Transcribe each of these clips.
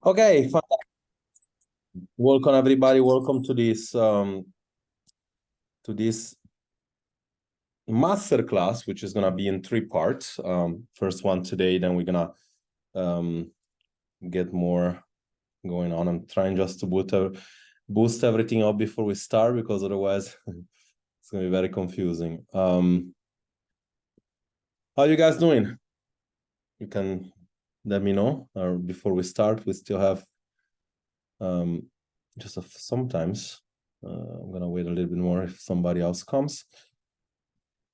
Okay, welcome everybody. Welcome to this master class, which is gonna be in 3 parts. First one today, then we're gonna get more going on. I'm trying just to boost everything up before we start, because otherwise it's gonna be very confusing. How you guys doing? You can let me know, or before we start. We still have sometimes I'm gonna wait a little bit more if somebody else comes.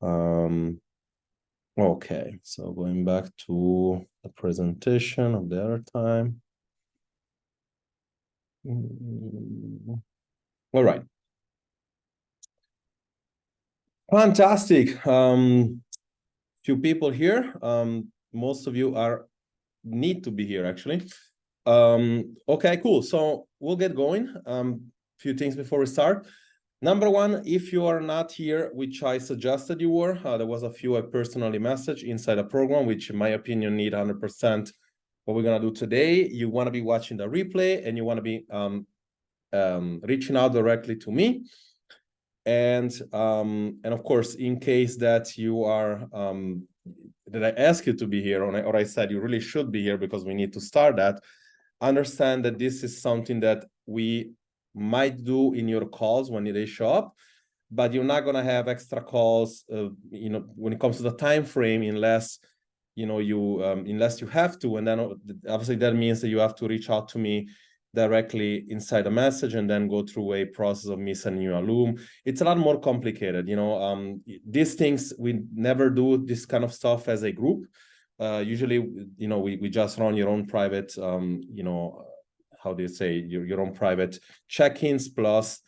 Okay, so going back to the presentation of the other time. All right. Fantastic. Few people here. Most of you need to be here actually. Okay, cool. So we'll get going. Few things before we start. Number one, if you are not here, which I suggested you were, there was a few I personally messaged inside a program, which in my opinion need 100% what we're gonna do today. You wanna be watching the replay and you wanna be reaching out directly to me. And of course, in case that you are, that I ask you to be here, or I said you really should be here because we need to start that, understand that this is something that we might do in your calls when they show up, but you're not going to have extra calls, when it comes to the time frame, unless unless you have to. And then obviously that means that you have to reach out to me directly inside a message and then go through a process of me sending you a loom. It's a lot more complicated. These things, we never do this kind of stuff as a group. Usually, we just run your own private, how do you say, your own private check-ins, plus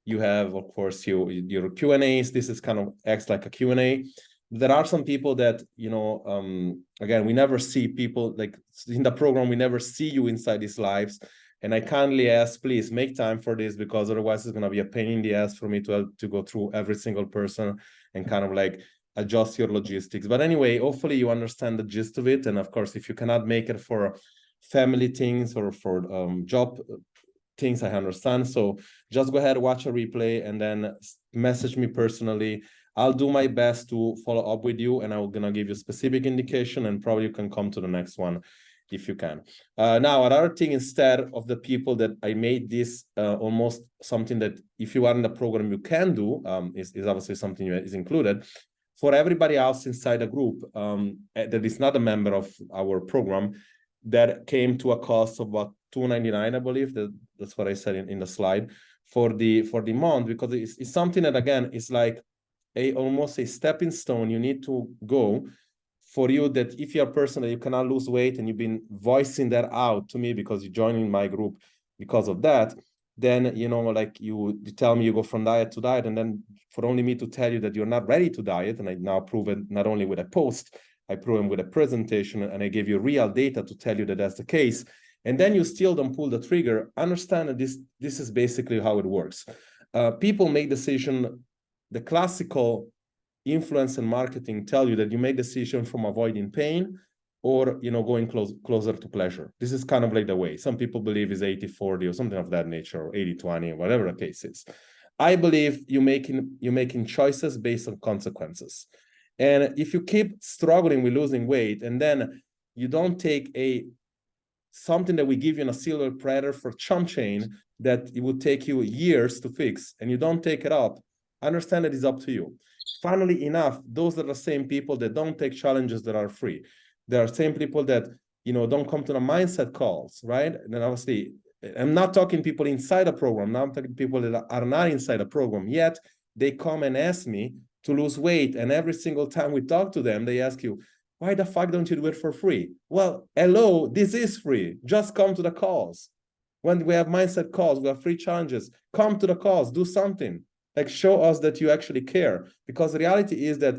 you have, of course, your Q&As. This is kind of acts like a Q&A. There are some people that, again, we never see people, like in the program, we never see you inside these lives. And I kindly ask, please make time for this, because otherwise it's going to be a pain in the ass for me to go through every single person and kind of like adjust your logistics. But anyway, hopefully you understand the gist of it. And of course, if you cannot make it for family things or for job things, I understand. So just go ahead, watch a replay, and then message me personally. I'll do my best to follow up with you, and I'm going to give you specific indication, and probably you can come to the next one if you can. Now, another thing, instead of the people that I made this almost something that if you are in the program, you can do, is obviously something that is included. For everybody else inside the group that is not a member of our program, that came to a cost of about $2.99, I believe. That's what I said in the slide for the month, because it's something that, again, is like almost a stepping stone you need to go for you, that if you're a person that you cannot lose weight and you've been voicing that out to me because you're joining my group because of that, then, like you tell me you go from diet to diet, and then for only me to tell you that you're not ready to diet, and I now prove it not only with a post, I prove it with a presentation, and I gave you real data to tell you that that's the case, and then you still don't pull the trigger. Understand that this is basically how it works. People make decision. The classical influence and marketing tell you that you make decision from avoiding pain or going closer to pleasure. This is kind of like the way some people believe is 80-40 or something of that nature, or 80-20, or whatever the case is. I believe you're making choices based on consequences. And if you keep struggling with losing weight, and then you don't take something that we give you in a silver platter for chump chain that it would take you years to fix, and you don't take it up, understand that it's up to you. Funnily enough, those are the same people that don't take challenges that are free. There are same people that don't come to the mindset calls, right? And then obviously, I'm not talking people inside a program. Now I'm talking people that are not inside a program yet. They come and ask me to lose weight, and every single time we talk to them, they ask you, why the fuck don't you do it for free? Well, hello, this is free. Just come to the calls. When we have mindset calls, we have free challenges. Come to the calls, do something. Like, show us that you actually care. Because the reality is that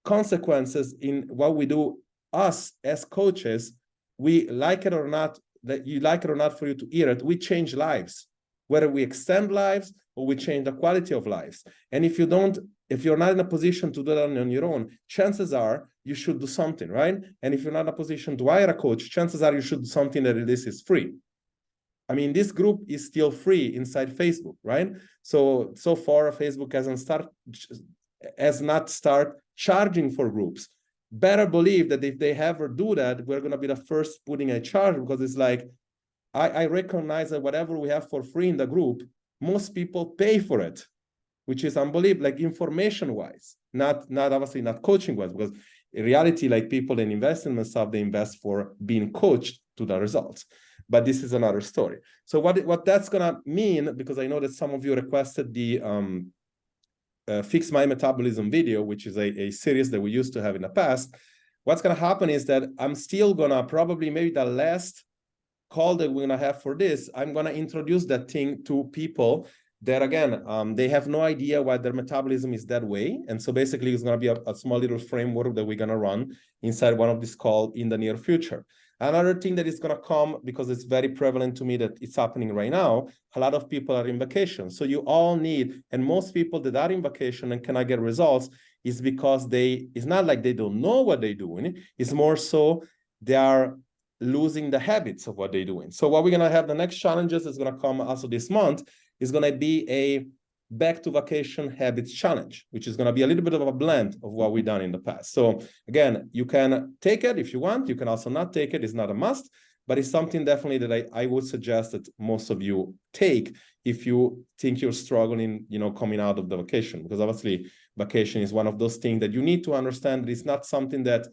consequences in what we do, us as coaches, we like it or not, that you like it or not for you to hear it, we change lives. Whether we extend lives or we change the quality of lives. And if you're not in a position to do that on your own, chances are you should do something, right? And if you're not in a position to hire a coach, chances are you should do something that at least is free. I mean, this group is still free inside Facebook, right? So far, Facebook has not start charging for groups. Better believe that if they ever do that, we're going to be the first putting a charge, because it's like, I recognize that whatever we have for free in the group, most people pay for it, which is unbelievable, like information-wise, not obviously not coaching-wise, because in reality, like people in investment stuff, they invest for being coached to the results. But this is another story. So what that's gonna mean, because I know that some of you requested the Fix My Metabolism video, which is a series that we used to have in the past. What's gonna happen is that I'm still gonna probably maybe the last call that we're gonna have for this, I'm gonna introduce that thing to people that, again, they have no idea why their metabolism is that way. And so basically it's gonna be a small little framework that we're gonna run inside one of these calls in the near future. Another thing that is gonna come, because it's very prevalent to me that it's happening right now, a lot of people are in vacation. So you all need, and most people that are in vacation and cannot get results is because it's not like they don't know what they're doing, it's more so they are losing the habits of what they're doing. So what we're gonna have, the next challenges is gonna come also this month, is gonna be a back to vacation habits challenge, which is gonna be a little bit of a blend of what we've done in the past. So again, you can take it if you want, you can also not take it, it's not a must, but it's something definitely that I would suggest that most of you take if you think you're struggling, coming out of the vacation, because obviously vacation is one of those things that you need to understand that it's not something that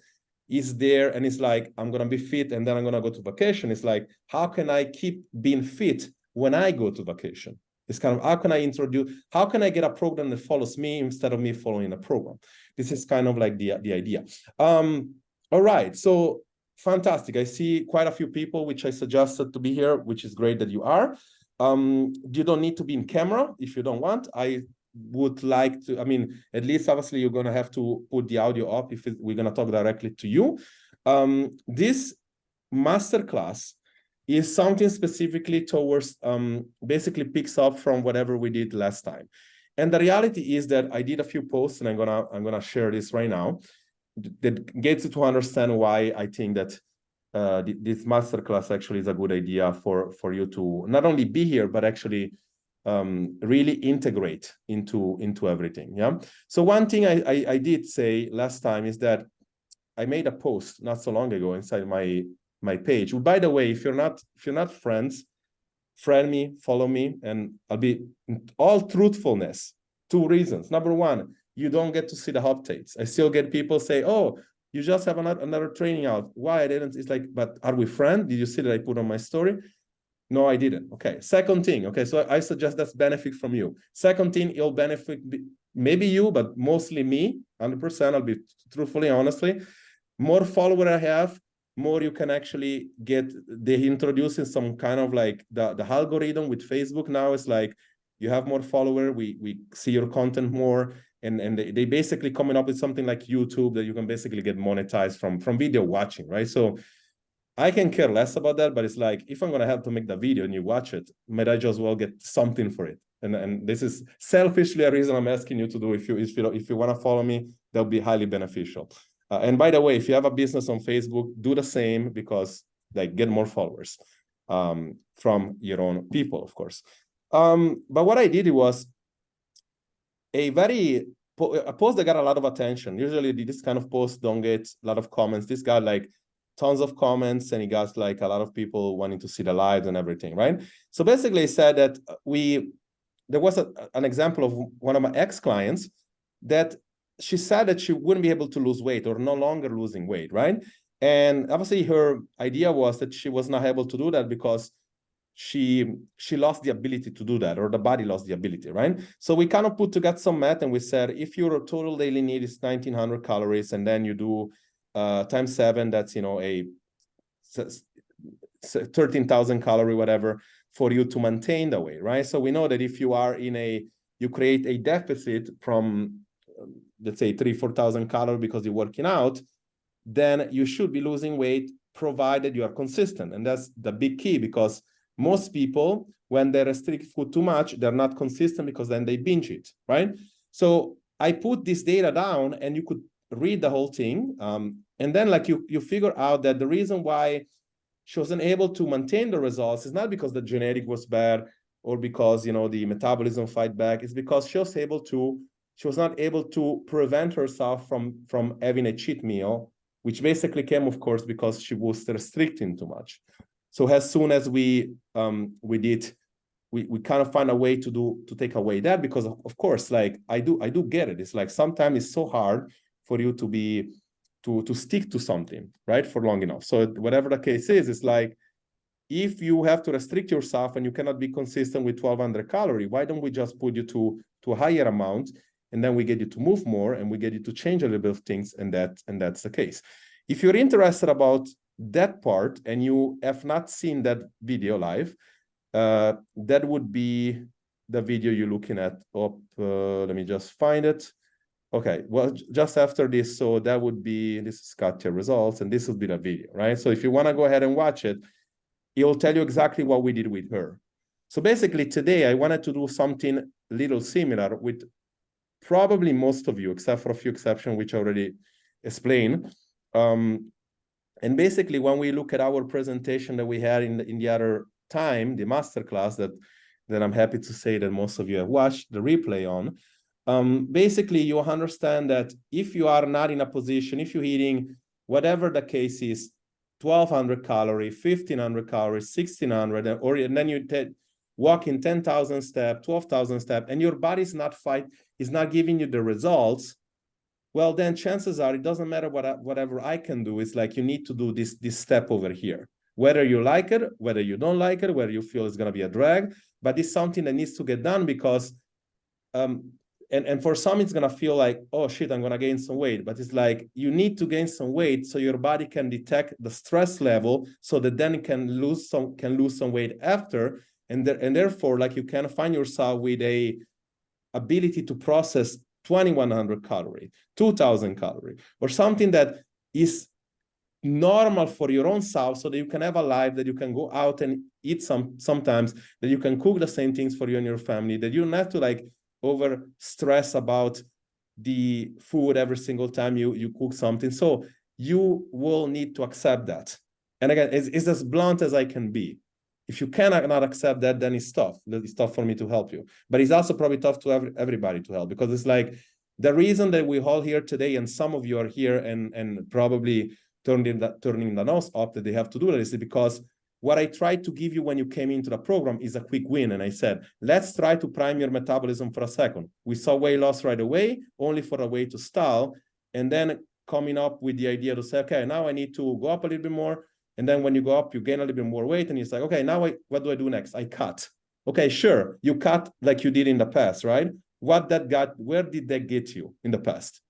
is there and it's like, I'm going to be fit and then I'm going to go to vacation. It's like, how can I keep being fit when I go to vacation? It's kind of, how can I get a program that follows me instead of me following a program? This is kind of like the idea. All right, so fantastic. I see quite a few people, which I suggested to be here, which is great that you are. You don't need to be in camera if you don't want. I would like to, at least obviously you're going to have to put the audio up if we're going to talk directly to you. This masterclass is something specifically towards, basically picks up from whatever we did last time. And the reality is that I did a few posts, and I'm gonna share this right now, that gets you to understand why I think that this masterclass actually is a good idea for you to not only be here, but actually really integrate into everything. Yeah. So one thing I did say last time is that I made a post not so long ago inside my page. By the way, if you're not friends, friend me, follow me, and I'll be in all truthfulness. 2 reasons. Number one, you don't get to see the updates. I still get people say, "Oh, you just have another training out. Why I didn't?" It's like, but are we friends? Did you see that I put on my story? No, I didn't. Okay. Second thing. Okay. So I suggest that's benefit from you. Second thing, it'll benefit maybe you, but mostly me, 100%. I'll be truthfully, honestly. More follower I have, more you can actually get. They introducing some kind of like the algorithm with Facebook now. It's like you have more follower, we see your content more, and they basically coming up with something like YouTube that you can basically get monetized from video watching, right? So I can care less about that, but it's like, if I'm gonna have to make the video and you watch it, might I just well get something for it? And this is selfishly a reason I'm asking you to do. If you want to follow me, that'll be highly beneficial. And by the way, if you have a business on Facebook, do the same, because like get more followers from your own people, of course. But what I did was a post that got a lot of attention. Usually this kind of posts don't get a lot of comments. This got like tons of comments, and he got like a lot of people wanting to see the lives and everything, right? So basically he said that there was an example of one of my ex-clients that she said that she wouldn't be able to lose weight, or no longer losing weight, right? And obviously her idea was that she was not able to do that because she lost the ability to do that, or the body lost the ability, right? So we kind of put together some math, and we said, if your total daily need is 1900 calories, and then you do times 7, that's, a 13,000 calorie, whatever, for you to maintain the weight, right? So we know that if you are you create a deficit from, let's say 3,000-4,000 calories because you're working out, then you should be losing weight, provided you are consistent. And that's the big key, because most people, when they restrict food too much, they're not consistent, because then they binge it, right? So I put this data down, and you could read the whole thing. And then like you figure out that the reason why she wasn't able to maintain the results. It's not because the genetic was bad or because, you know, the metabolism fight back. It's because she was not able to prevent herself from having a cheat meal, which basically came, of course, because she was restricting too much. So as soon as we kind of find a way to take away that, because of course, like I do get it. It's like sometimes it's so hard for you to stick to something, right, for long enough. So whatever the case is, it's like, if you have to restrict yourself and you cannot be consistent with 1,200 calories, why don't we just put you to a higher amount, and then we get you to move more and we get you to change a little bit of things, and that's the case. If you're interested about that part and you have not seen that video live, that would be the video you're looking at. Let me just find it. Okay, well, just after this, so that would be, this is Katya results, and this would be the video, right? So if you want to go ahead and watch it, it'll tell you exactly what we did with her. So basically today I wanted to do something a little similar with probably most of you, except for a few exceptions, which I already explained. And basically when we look at our presentation that we had in the other time, the masterclass that I'm happy to say that most of you have watched the replay on, basically you understand that if you are not in a position, if you're eating whatever the case is, 1,200 calories, 1,500 calories, 1,600, and then you walk in 10,000 steps, 12,000 steps, and your body is not giving you the results, well, then chances are it doesn't matter whatever I can do. It's like you need to do this step over here, whether you like it, whether you don't like it, whether you feel it's going to be a drag, but it's something that needs to get done because and for some, it's going to feel like, oh, shit, I'm going to gain some weight. But it's like you need to gain some weight so your body can detect the stress level so that then it can lose some weight after. And therefore, like you can find yourself with a ability to process 2,100 calories, 2,000 calories, or something that is normal for your own self, so that you can have a life, that you can go out and eat sometimes, that you can cook the same things for you and your family, that you don't have to like over stress about the food every single time you cook something. So you will need to accept that. And again, it's as blunt as I can be. If you cannot not accept that, then it's tough. It's tough for me to help you. But it's also probably tough to everybody to help, because it's like the reason that we're all here today, and some of you are here and probably turning the nose up that they have to do that, is because what I tried to give you when you came into the program is a quick win. And I said, let's try to prime your metabolism for a second. We saw weight loss right away, only for a way to stall. And then coming up with the idea to say, okay, now I need to go up a little bit more. And then when you go up, you gain a little bit more weight. And it's like, okay, now what do I do next? I cut. Okay, sure. You cut like you did in the past, right? Where did that get you in the past?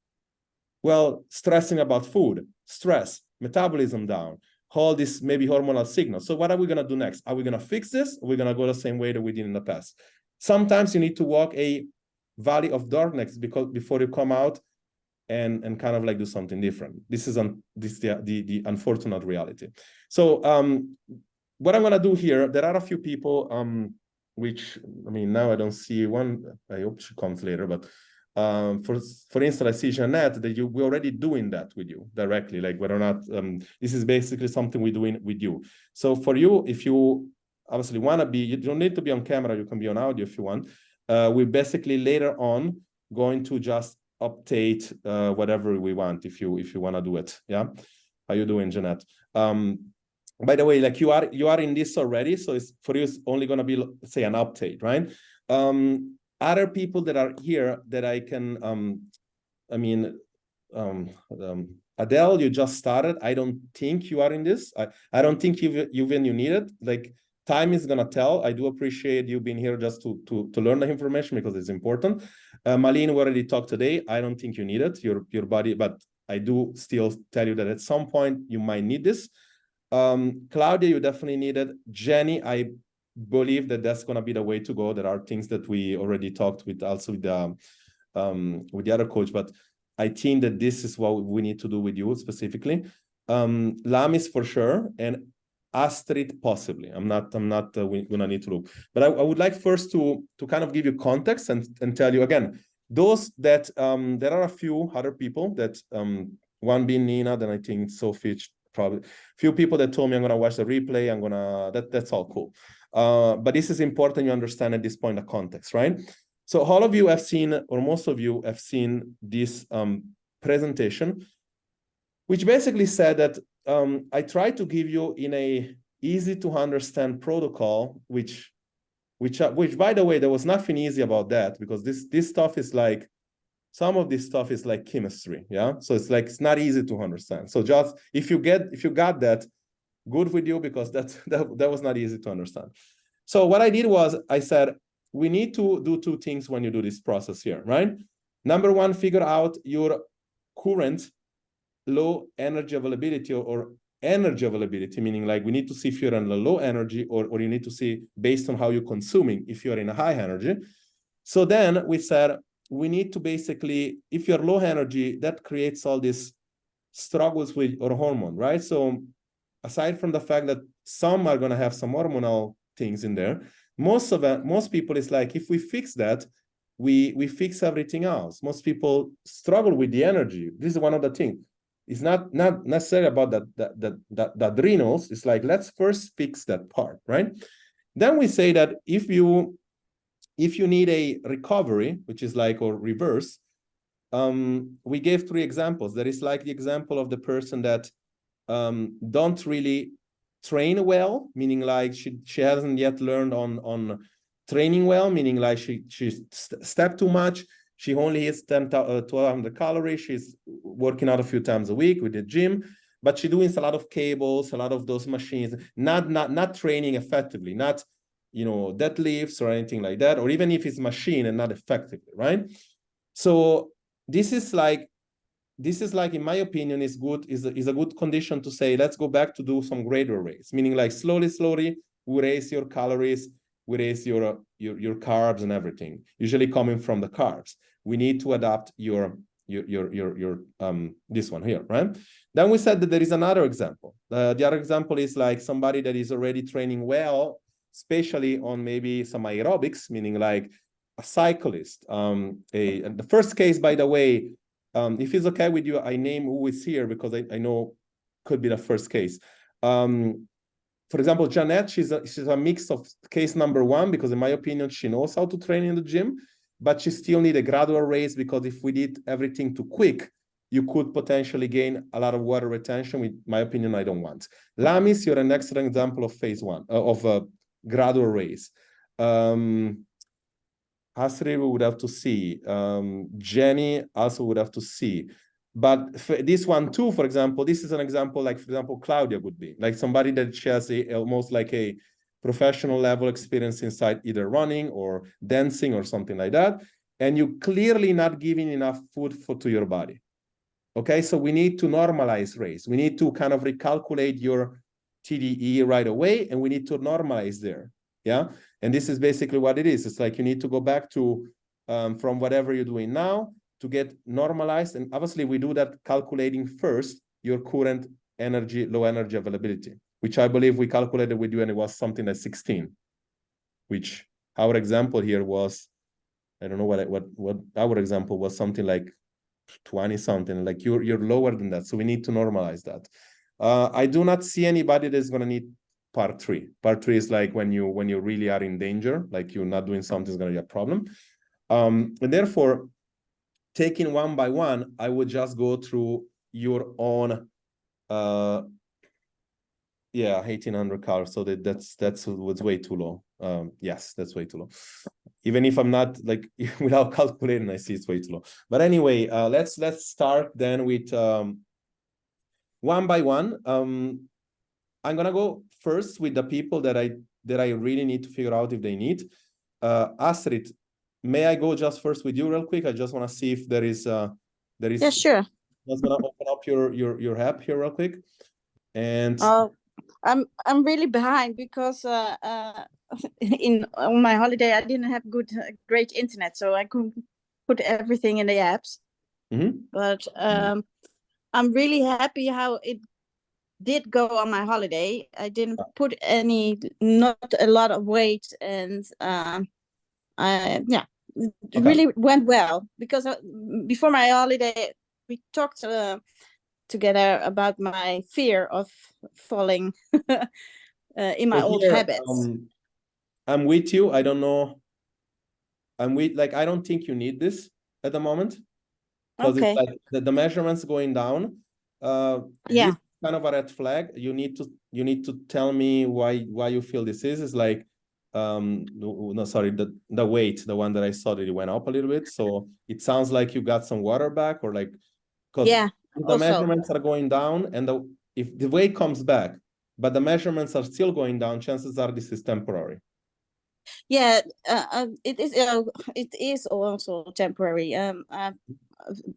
Well, stressing about food, stress, metabolism down, all this maybe hormonal signals. So what are we going to do next? Are we going to fix this? Or are we going to go the same way that we did in the past? Sometimes you need to walk a valley of darkness before you come out and kind of like do something different. This is the unfortunate reality. So what I'm going to do here, there are a few people, which, I mean, now I don't see one. I hope she comes later, but for instance, I see Jeanette, that we're already doing that with you directly, like whether or not this is basically something we're doing with you. So for you, if you obviously want to be, you don't need to be on camera, you can be on audio if you want. We're basically later on going to just update whatever we want if you want to do it. Yeah, how you doing, Jeanette? By the way, like you are in this already, so it's for you, it's only going to be, say, an update, right? Other people that are here that I can, Adele, you just started. I don't think you are in this. I don't think you need it. Like, time is gonna tell. I do appreciate you being here just to learn the information, because it's important. Malene, we already talked today. I don't think you need it, your body, but I do still tell you that at some point you might need this. Claudia, you definitely need it. Jenny, I believe that that's going to be the way to go. There are things that we already talked with also with the other coach, but I think that this is what we need to do with you specifically. Lamis for sure, and Astrid possibly. I'm not we're gonna need to look, but I would like first to kind of give you context and tell you again, those that there are a few other people that one being Nina, then I think Sophie, probably few people that told me I'm gonna watch the replay. That's all cool. But this is important you understand at this point the context, right? So all of you have seen, or most of you have seen this presentation, which basically said that I tried to give you in a easy to understand protocol, which by the way, there was nothing easy about that, because this stuff is like, some of this stuff is like chemistry, yeah? So it's like, it's not easy to understand. So just, if you got that, good with you, because that was not easy to understand. So what I did was, I said, we need to do two things when you do this process here, right? Number one, figure out your current low energy availability, or energy availability, meaning like we need to see if you're in a low energy, or you need to see based on how you're consuming if you're in a high energy. So then we said, we need to basically, if you're low energy, that creates all these struggles with your hormone, right? So aside from the fact that some are going to have some hormonal things in there, most people is like, if we fix that, we fix everything else. Most people struggle with the energy. This is one of the things. It's not necessarily about the adrenals. It's like, let's first fix that part, right? Then we say that if you need a recovery, which is like, or reverse, we gave 3 examples. There is like the example of the person that don't really train well, meaning like she hasn't yet learned on training well, meaning like she stepped too much. She only hits 1,200 calories. She's working out a few times a week with the gym, but she's doing a lot of cables, a lot of those machines, not training effectively, not, deadlifts or anything like that, or even if it's machine and not effectively, right? So this is like, in my opinion, is a good condition to say, let's go back to do some gradual raise, meaning like slowly we raise your calories, we raise your carbs and everything, usually coming from the carbs. We need to adapt your this one here, right? Then we said that there is another example. The other example is like somebody that is already training well, especially on maybe some aerobics, meaning like a cyclist. The first case, by the way, if it's okay with you, I name who is here, because I know could be the first case. For example, Jeanette, she's a mix of case number 1, because in my opinion, she knows how to train in the gym, but she still need a gradual raise, because if we did everything too quick, you could potentially gain a lot of water retention, with my opinion, I don't want. Lamis, you're an excellent example of phase 1, of a gradual raise. Hasri, we would have to see. Jenny also would have to see. But this one too, for example, this is an example, like, for example, Claudia would be like somebody that she has almost like a professional level experience inside either running or dancing or something like that. And you clearly not giving enough food to your body. Okay, so we need to normalize race. We need to kind of recalculate your TDE right away, and we need to normalize there. Yeah, and this is basically what it is. It's like you need to go back to from whatever you're doing now to get normalized. And obviously we do that calculating first your current energy, low energy availability, which I believe we calculated with you, and it was something like 16, which our example here was, I don't know what our example was, something like 20 something, like you're lower than that. So we need to normalize that. I do not see anybody that's going to need part 3. Part 3 is like when you really are in danger, like you're not doing something is going to be a problem. And therefore, taking one by one, I would just go through your own, 1,800 calories. So that was way too low. Yes, that's way too low. Even if I'm not like without calculating, I see it's way too low. But anyway, let's start then with one by one. I'm gonna go first with the people that I really need to figure out if they need. Astrid, may I go just first with you real quick? I just want to see if there is. Yeah, sure. I was gonna open up your app here real quick, and I'm really behind because on my holiday I didn't have great internet, so I couldn't put everything in the apps. But I'm really happy how it did go on my holiday. I didn't put not a lot of weight, and it really went well, because before my holiday we talked together about my fear of falling in my So old here, habits. I'm with you. I don't know. I don't think you need this at the moment, because it's Okay. like the measurements going down. Yeah. This kind of a red flag. You need to tell me why you feel this is. It's like, no, sorry, the weight, the one that I saw that it went up a little bit. So it sounds like you got some water back, or like, because Yeah. the Also. measurements are going down, and if the weight comes back, but the measurements are still going down, chances are this is temporary. Yeah, it is also temporary.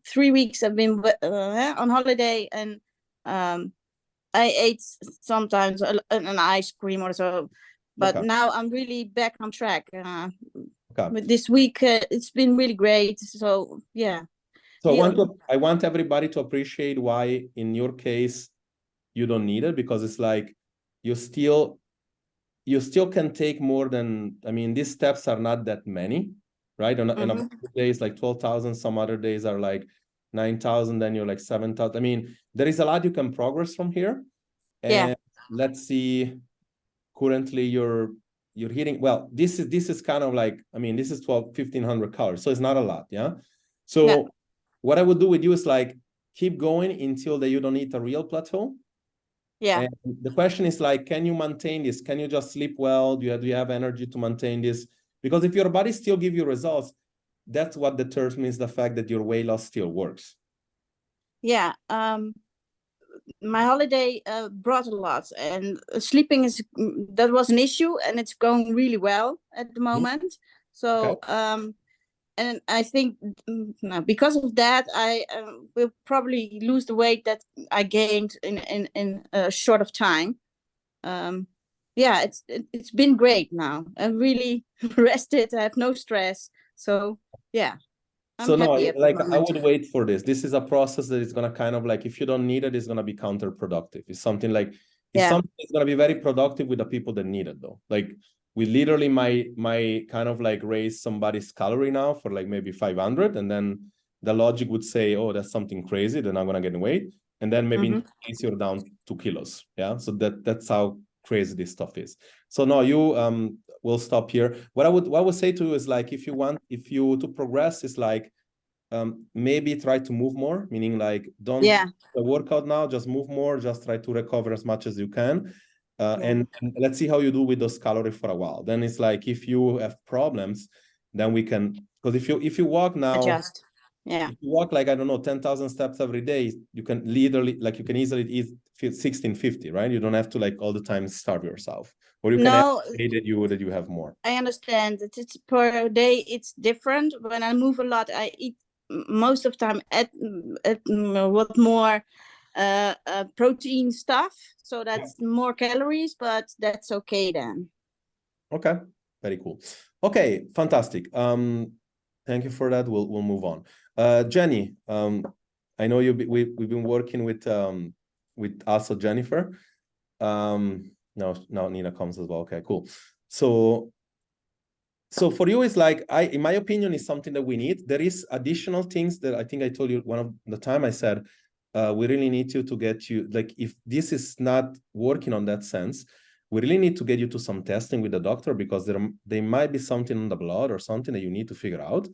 3 weeks I've been on holiday, and I ate sometimes an ice cream or so, but Okay. now I'm really back on track. Okay. With this week, it's been really great. So yeah. So I want everybody to appreciate why, in your case, you don't need it, because it's like you still can take more than, I mean, these steps are not that many, right? And a days like 12,000, some other days are like 9,000, then you're like 7,000. I mean, there is a lot you can progress from here. And let's see, currently you're hitting, well, this is kind of like, I mean, this is 1,500 calories, so it's not a lot, yeah? So what I would do with you is like, keep going until you don't hit a real plateau. Yeah. And the question is like, can you maintain this? Can you just sleep well? Do you have energy to maintain this? Because if your body still gives you results, that's what determines the fact that your weight loss still works. Yeah. My holiday brought a lot, and sleeping that was an issue, and it's going really well at the moment. So and I think because of that, I will probably lose the weight that I gained in a short of time. Yeah, it's been great now. I'm really rested. I have no stress. So yeah, I'm happy at the like, moment. I would wait for this. This is a process that is gonna kind of like, if you don't need it, it's gonna be counterproductive. It's something like, something that's gonna be very productive with the people that need it though. Like, we literally might kind of like raise somebody's calorie now for like maybe 500, and then the logic would say, oh, that's something crazy, they're not gonna get weight, and then maybe in case you're down 2 kilos. Yeah, so that's how crazy this stuff is. So no, you we'll stop here. What I would say to you is like, if you to progress, is like, maybe try to move more, meaning like, don't the workout now, just move more, just try to recover as much as you can. And let's see how you do with those calories for a while. Then it's like, if you have problems, then we can, because if you walk now, adjust. If you walk like, I don't know, 10,000 steps every day, you can literally, like, you can easily eat 1650, right? You don't have to like all the time starve yourself, or you can have a day that you have more. I understand that it's per day, it's different. When I move a lot, I eat most of the time at what more protein stuff, so that's more calories, but that's okay then. Okay, very cool. Okay, fantastic. Thank you for that. We'll move on. Jenny, I know we've been working with also Jennifer. Now Nina comes as well. Okay, cool. So for you, it's like, in my opinion, is something that we need. There is additional things that I think I told you one of the time. I said, we really need to get you, like, if this is not working on that sense, we really need to get you to some testing with the doctor, because there might be something in the blood or something that you need to figure out,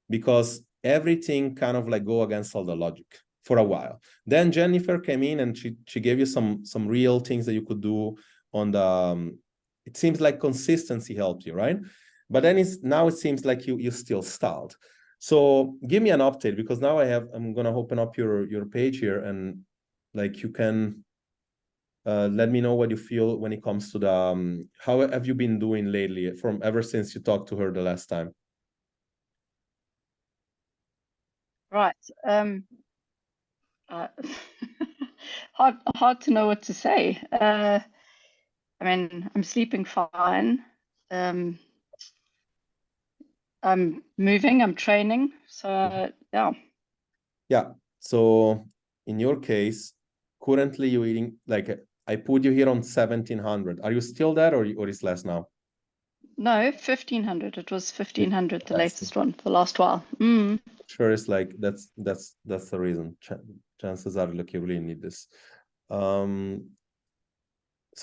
because everything kind of like go against all the logic for a while. Then Jennifer came in and she gave you some real things that you could do on the, it seems like consistency helped you, right? But then now it seems like you still stalled. So give me an update, because now I'm gonna open up your page here, and like, you can let me know what you feel when it comes to the how have you been doing lately, from ever since you talked to her the last time? Right. Hard to know what to say. I mean, I'm sleeping fine. I'm moving, I'm training. So yeah. Yeah. So in your case, currently you're eating, like, I put you here on 1,700. Are you still there, or is less now? No, 1,500. It was 1,500, the Yes. latest one, the last while. Sure, it's like that's the reason. chances are like you really need this. So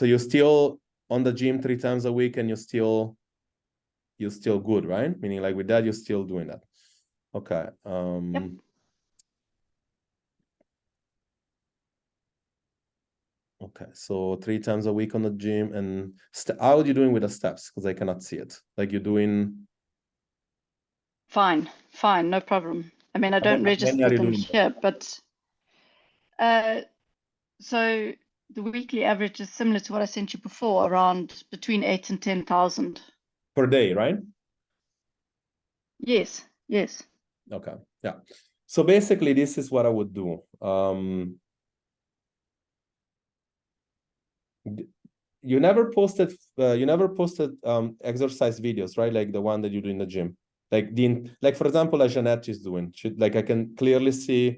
you're still on the gym 3 times a week, and you're still good, right? Meaning like with that, you're still doing that. Okay. Yep. Okay, so 3 times a week on the gym. And how are you doing with the steps? Because I cannot see it. Like you're doing... Fine, no problem. I mean, I don't register them here, but so the weekly average is similar to what I sent you before, around between 8 and 10,000 per day, right? Yes. Okay, yeah. So basically, this is what I would do. You never posted exercise videos, right? Like the one that you do in the gym. Like for example, like Jeanette is doing. Like I can clearly see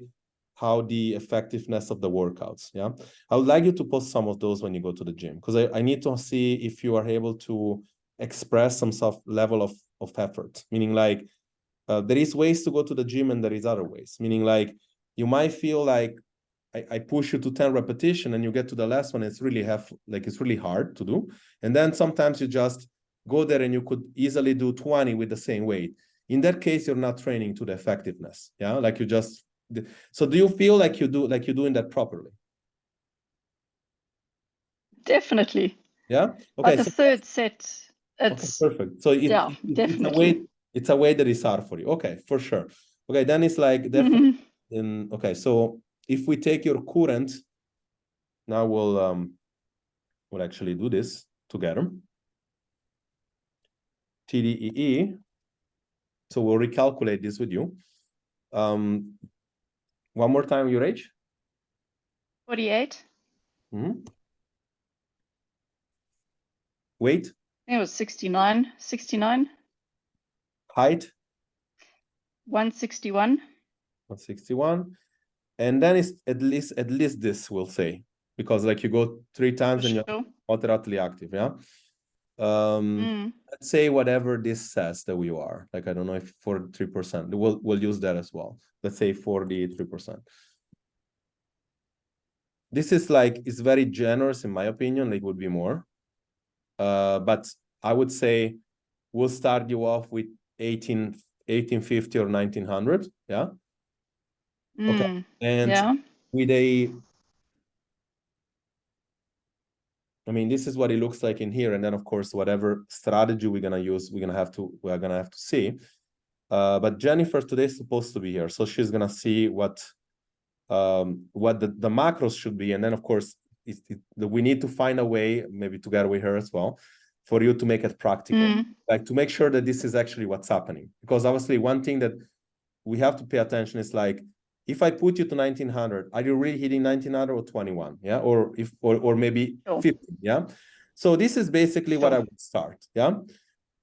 how the effectiveness of the workouts. Yeah, I would like you to post some of those when you go to the gym, because I need to see if you are able to express some sort of level of effort. Meaning like there is ways to go to the gym and there is other ways. Meaning like you might feel like I push you to 10 repetition and you get to the last one, it's really it's really hard to do. And then sometimes you just go there and you could easily do 20 with the same weight. In that case, you're not training to the effectiveness. Yeah, like you just... So do you feel like you're doing that properly? Definitely. Yeah. Okay. But the third set, it's okay, perfect. So definitely. it's a way that is hard for you. Okay, for sure. Okay, then it's like definitely. Okay, so if we take your current, now we'll actually do this together. TDEE. So we'll recalculate this with you. One more time, your age? 48. Weight? I think it was 69. Height? 161. 161. And then it's at least this, we'll say, because like you go 3 times and you're moderately active, yeah? Let's say whatever this says that we are. Like, I don't know if 43%. We'll use that as well. Let's say 43%. This is like, it's very generous in my opinion. Like, would be more. But I would say we'll start you off with 1850 or 1900. Yeah. Okay. And with I mean, this is what it looks like in here. And then of course, whatever strategy we're gonna use, we're gonna have to see. But Jennifer today is supposed to be here, so she's gonna see what the macros should be, and then of course we need to find a way, maybe together with her as well, for you to make it practical, like to make sure that this is actually what's happening. Because obviously, one thing that we have to pay attention is like, if I put you to 1900, are you really hitting 1900 or 21? Yeah, or maybe 50. Yeah. So this is basically what I would start. Yeah.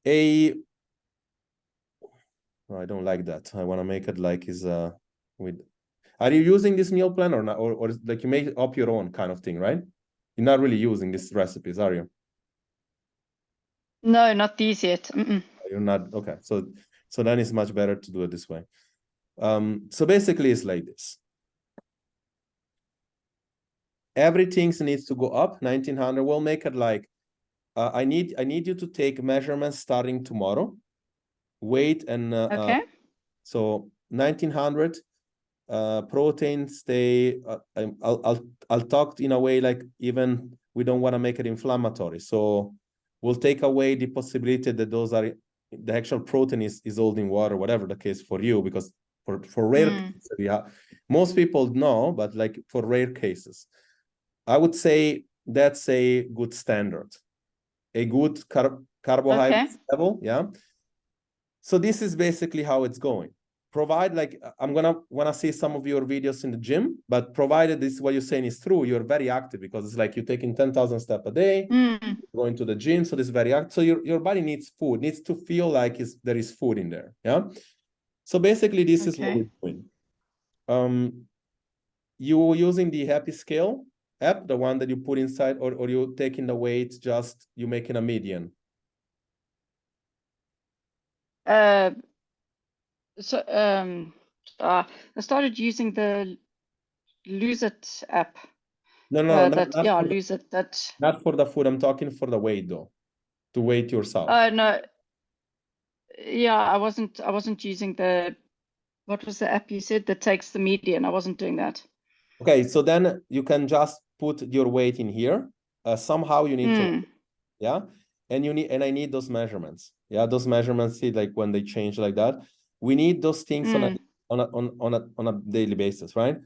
I don't like that. I want to make it like is with. Are you using this meal plan or not, or like you make up your own kind of thing, right? You're not really using these recipes, are you? No, not these yet. You're not. Okay, so then it's much better to do it this way. So basically, it's like this. Everything needs to go up 1900. We'll make it like I need you to take measurements starting tomorrow. Weight and okay. So 1900. Protein stay. I'll talk in a way like even we don't want to make it inflammatory. So we'll take away the possibility that those are the actual protein is old in water, whatever the case for you, because for rare cases, most people know, but like for rare cases, I would say that's a good standard, a good carbohydrate level. Yeah. So this is basically how it's going. Provide, like, I'm gonna want to see some of your videos in the gym, but provided this what you're saying is true, you're very active, because it's like you're taking 10,000 steps a day, going to the gym, so this is very active. So your body needs food, needs to feel like there is food in there. Yeah. So basically, this is what we're doing. You using the Happy Scale app, the one that you put inside, or you taking the weight, just you making a median? So I started using the Lose It app. No, not Lose It. That. Not for the food. I'm talking for the weight though. To weight yourself. No. Yeah, I wasn't using the. What was the app you said that takes the median? I wasn't doing that. Okay, so then you can just put your weight in here. Somehow you need to, yeah, and I need those measurements. Yeah, those measurements. See, like when they change like that, we need those things on a daily basis, right?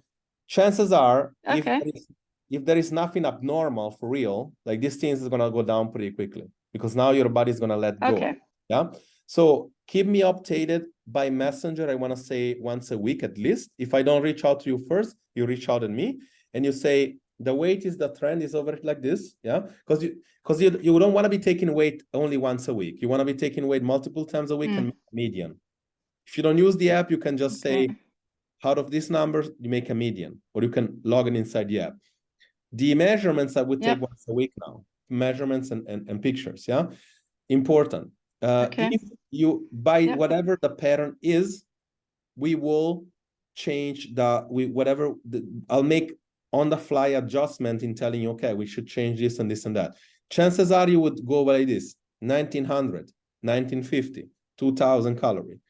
Chances are, if there is nothing abnormal for real, like these things is gonna go down pretty quickly because now your body's gonna let go. Okay. Yeah. So keep me updated by messenger. I want to say once a week at least. If I don't reach out to you first, you reach out to me and you say the weight is the trend is over like this. Yeah. Because you don't want to be taking weight only once a week. You want to be taking weight multiple times a week and median. If you don't use the app, you can just say out of these numbers, you make a median, or you can log in inside the app. The measurements I would take once a week now, measurements and pictures. Yeah. Important. If you whatever the pattern is, we will change I'll make on the fly adjustment in telling you, okay, we should change this and this and that. Chances are you would go by this 1900, 1950, 2000 calorie.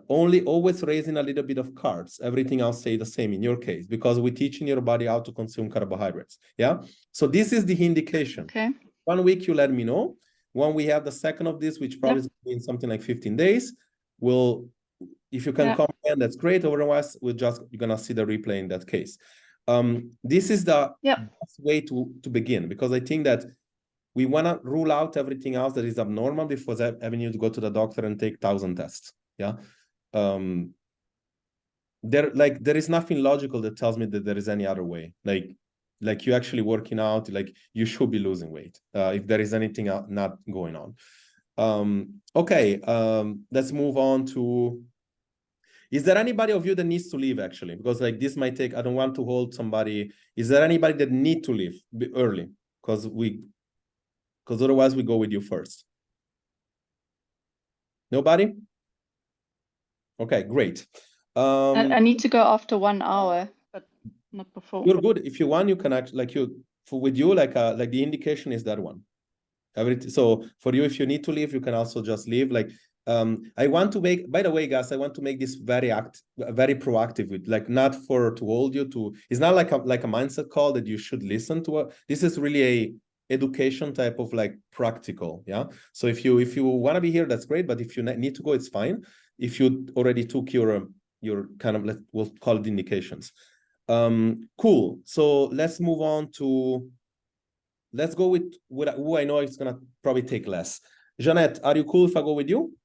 Always raising a little bit of carbs. Everything else stay the same in your case because we're teaching your body how to consume carbohydrates. Yeah. So this is the indication. Okay. 1 week, you let me know. When we have the second of this, which probably is in something like 15 days, if you can come in, that's great. Otherwise, you're gonna see the replay in that case. This is the best way to begin because I think that we want to rule out everything else that is abnormal before having you to go to the doctor and take 1,000 tests. Yeah. There is nothing logical that tells me that there is any other way. Like you actually working out, like you should be losing weight if there is anything not going on. Okay, let's move on to, is there anybody of you that needs to leave actually? Because like this might take, I don't want to hold somebody. Is there anybody that need to leave early? Because otherwise we go with you first. Nobody? Okay, great. I need to go after 1 hour, but not before. You're good. If you want, you can actually with you, like the indication is that one. So for you, if you need to leave, you can also just leave. Like I want to make, by the way, guys, I want to make this very proactive with, like, not to hold you to, it's not like a mindset call that you should listen to. This is really a education type of like practical. Yeah. So if you want to be here, that's great. But if you need to go, it's fine. If you already took your kind of, we'll call it indications. Cool. So let's move on to, let's go with who I know it's gonna probably take less. Jeanette, are you cool if I go with you?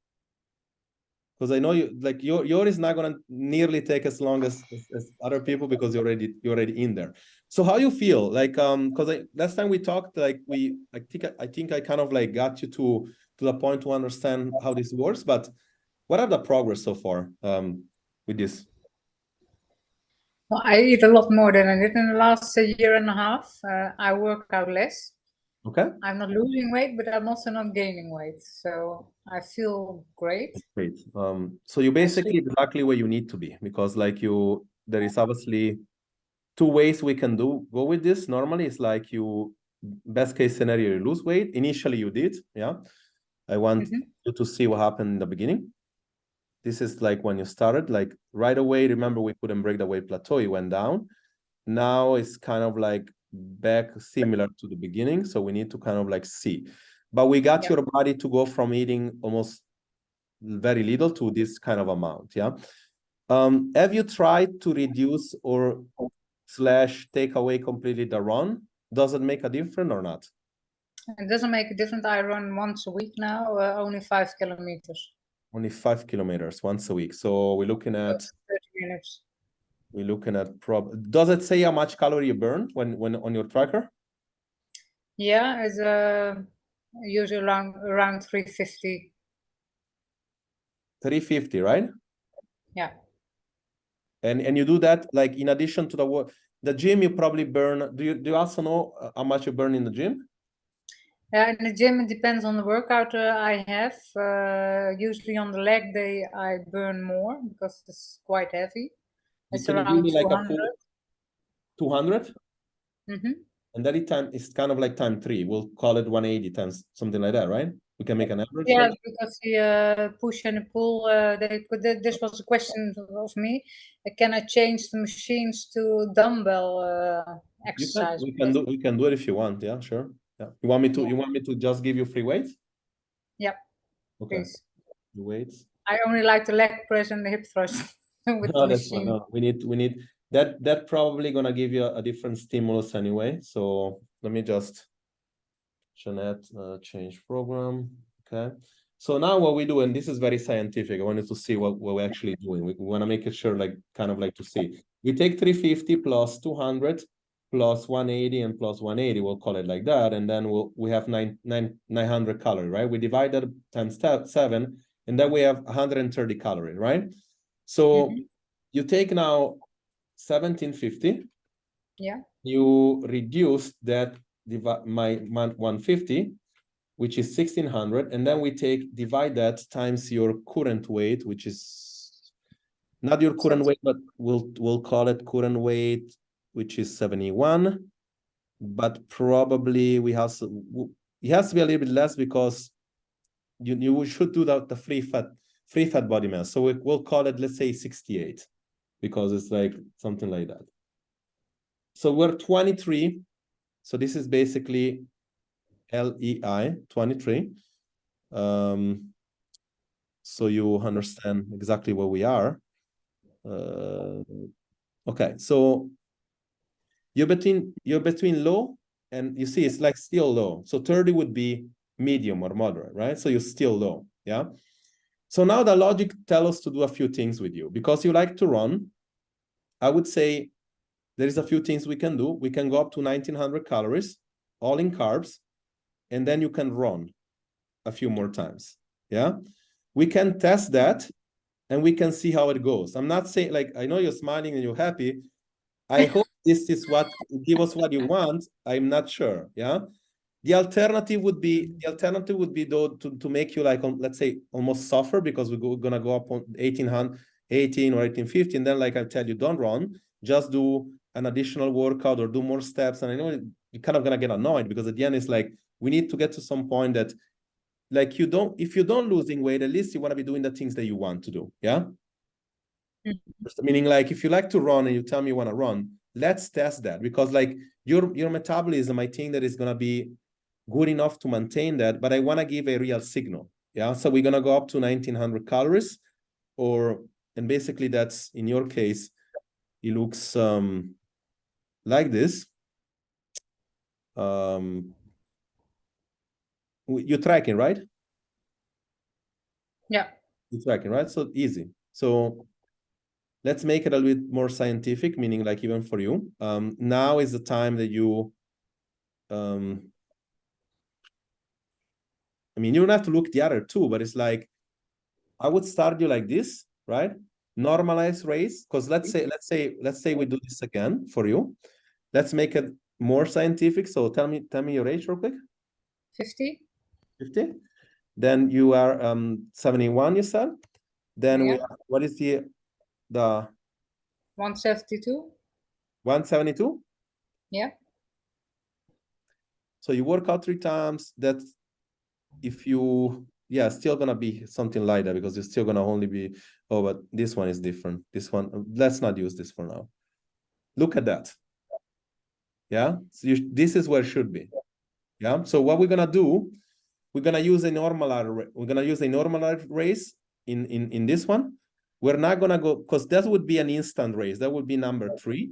Because I know yours is not gonna nearly take as long as other people because you're already in there. So how you feel? Like because last time we talked, like I think I kind of like got you to the point to understand how this works. But what are the progress so far with this? Well, I eat a lot more than I did in the last year and a half. I work out less. Okay. I'm not losing weight, but I'm also not gaining weight. So I feel great. Great. So you're basically exactly where you need to be because there is obviously 2 ways we can go with this. Normally, it's like best case scenario, you lose weight. Initially, you did. Yeah. I want you to see what happened in the beginning. This is like when you started, like right away, remember we couldn't break the weight plateau, it went down. Now it's kind of like back similar to the beginning. So we need to kind of like see. But we got your body to go from eating almost very little to this kind of amount. Yeah. Have you tried to reduce or / take away completely the run? Does it make a difference or not? It doesn't make a difference. I run once a week now, only 5 kilometers. Only 5 kilometers once a week. So we're looking at 30 minutes. We're looking at does it say how much calorie you burn when on your tracker? Yeah, it's usually around 350. 350, right? Yeah. And you do that like in addition to the gym, you probably burn. Do you also know how much you burn in the gym? Yeah, in the gym it depends on the workout I have. Usually on the leg day I burn more because it's quite heavy. It's around 200. 200. Mm-hmm. And that is kind of like time 3. We'll call it 180 times something like that, right? We can make an average. Yeah, because the push and pull, this was a question of me. Can I change the machines to dumbbell exercise? We can do it if you want. Yeah, sure. Yeah. You want me to just give you free weights? Yeah. Okay. Please. The weights. I only like the leg press and the hip thrust with the That's fine. machine. No, we need that probably gonna give you a different stimulus anyway. So let me just Jeanette change program. Okay. So now what we do, and this is very scientific. I wanted to see what we're actually doing. We want to make it sure, like kind of like to see. We take 350 plus 200 plus 180 and plus 180. We'll call it like that, and then we have 900 calories, right? We divide that times 7, and then we have 130 calories, right? So you take now 1750. Yeah. You reduce that my 150, which is 1600, and then we divide that times your current weight, which is not your current weight, but we'll call it current weight, which is 71. But probably it has to be a little bit less because you should do the free fat body mass. So we'll call it, let's say 68, because it's like something like that. So we're 23. So this is basically LEI 23. So you understand exactly where we are. Okay, so you're between low, and you see it's like still low. So 30 would be medium or moderate, right? So you're still low, yeah? So now the logic tells us to do a few things with you. Because you like to run, I would say there is a few things we can do. We can go up to 1900 calories, all in carbs, and then you can run a few more times, yeah? We can test that, and we can see how it goes. I'm not saying, like, I know you're smiling and you're happy. I hope this is what give us what you want. I'm not sure, yeah? The alternative would be though to make you like, let's say, almost suffer, because we're gonna go up on 18 or 1850, and then, like I tell you, don't run, just do an additional workout or do more steps. And I know you're kind of gonna get annoyed, because at the end it's like we need to get to some point that, like, if you don't losing weight, at least you want to be doing the things that you want to do, yeah? Meaning, like, if you like to run and you tell me you want to run, let's test that, because like your metabolism, I think that is going to be good enough to maintain that, but I want to give a real signal, yeah? So we're going to go up to 1900 calories, and basically that's, in your case, it looks like this. You're tracking, right? Yeah. You're tracking, right? So easy. So let's make it a little bit more scientific, meaning like even for you. Now is the time that you, I mean, you don't have to look the other two, but it's like, I would start you like this, right? Normalize race, because let's say we do this again for you. Let's make it more scientific. So tell me your age real quick. 50. 50. Then you are 71, you said. Then Yeah. what is the 172. 172? Yeah. So you work out 3 times. That's, if you, yeah, still gonna be something like that, because you're still gonna only be, oh, but this one is different. This one, let's not use this for now. Look at that. Yeah, so this is where it should be. Yeah, so what we're gonna do, we're gonna use a normalized race in this one. We're not gonna go, because that would be an instant race. That would be number 3.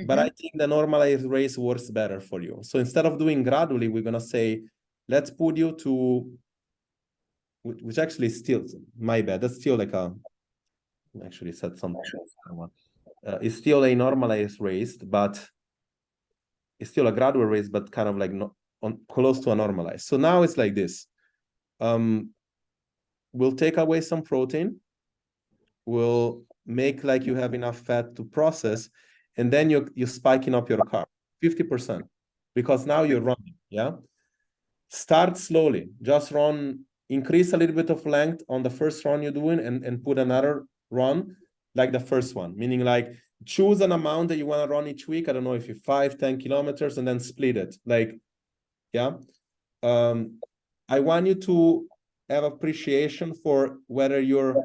But I think the normalized race works better for you. So instead of doing gradually, we're gonna say, let's put you to, which actually is still, my bad, that's still like a, actually said something. It's still a normalized race, but it's still a gradual race, but kind of like close to a normalized. So now it's like this. We'll take away some protein. We'll make like you have enough fat to process, and then you're spiking up your carb 50%, because now you're running, yeah? Start slowly, just run, increase a little bit of length on the first run you're doing, and put another run like the first one, meaning like choose an amount that you want to run each week. I don't know if you 5, 10 kilometers, and then split it. Like, yeah. I want you to have appreciation for whether your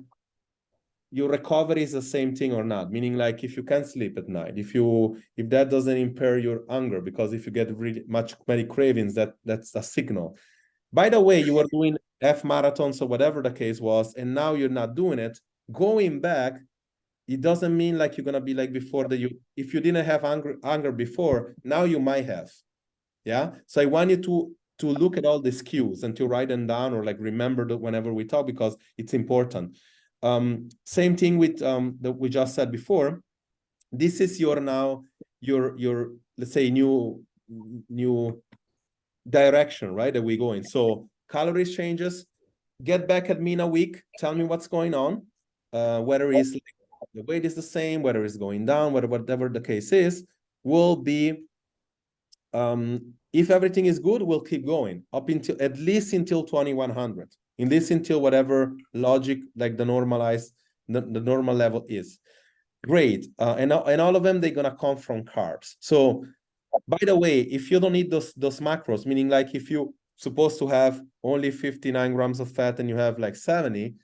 recovery is the same thing or not. Meaning, like, if you can't sleep at night, if that doesn't impair your hunger, because if you get really many cravings, that's a signal. By the way, you were doing half marathons or whatever the case was, and now you're not doing it. Going back, it doesn't mean like you're gonna be like before if you didn't have hunger before, now you might have. Yeah. So I want you to look at all these cues and to write them down or like remember that whenever we talk, because it's important. Same thing with that we just said before. This is your let's say new direction, right? That we go in. So calories changes. Get back at me in a week. Tell me what's going on. Whether it's like the weight is the same, whether it's going down, whatever the case is, will be. If everything is good, we'll keep going up until at least until 2100. In this until whatever logic like the normal level is. Great. And all of them, they're gonna come from carbs. So by the way, if you don't need those macros, meaning like if you're supposed to have only 59 grams of fat and you have like 70,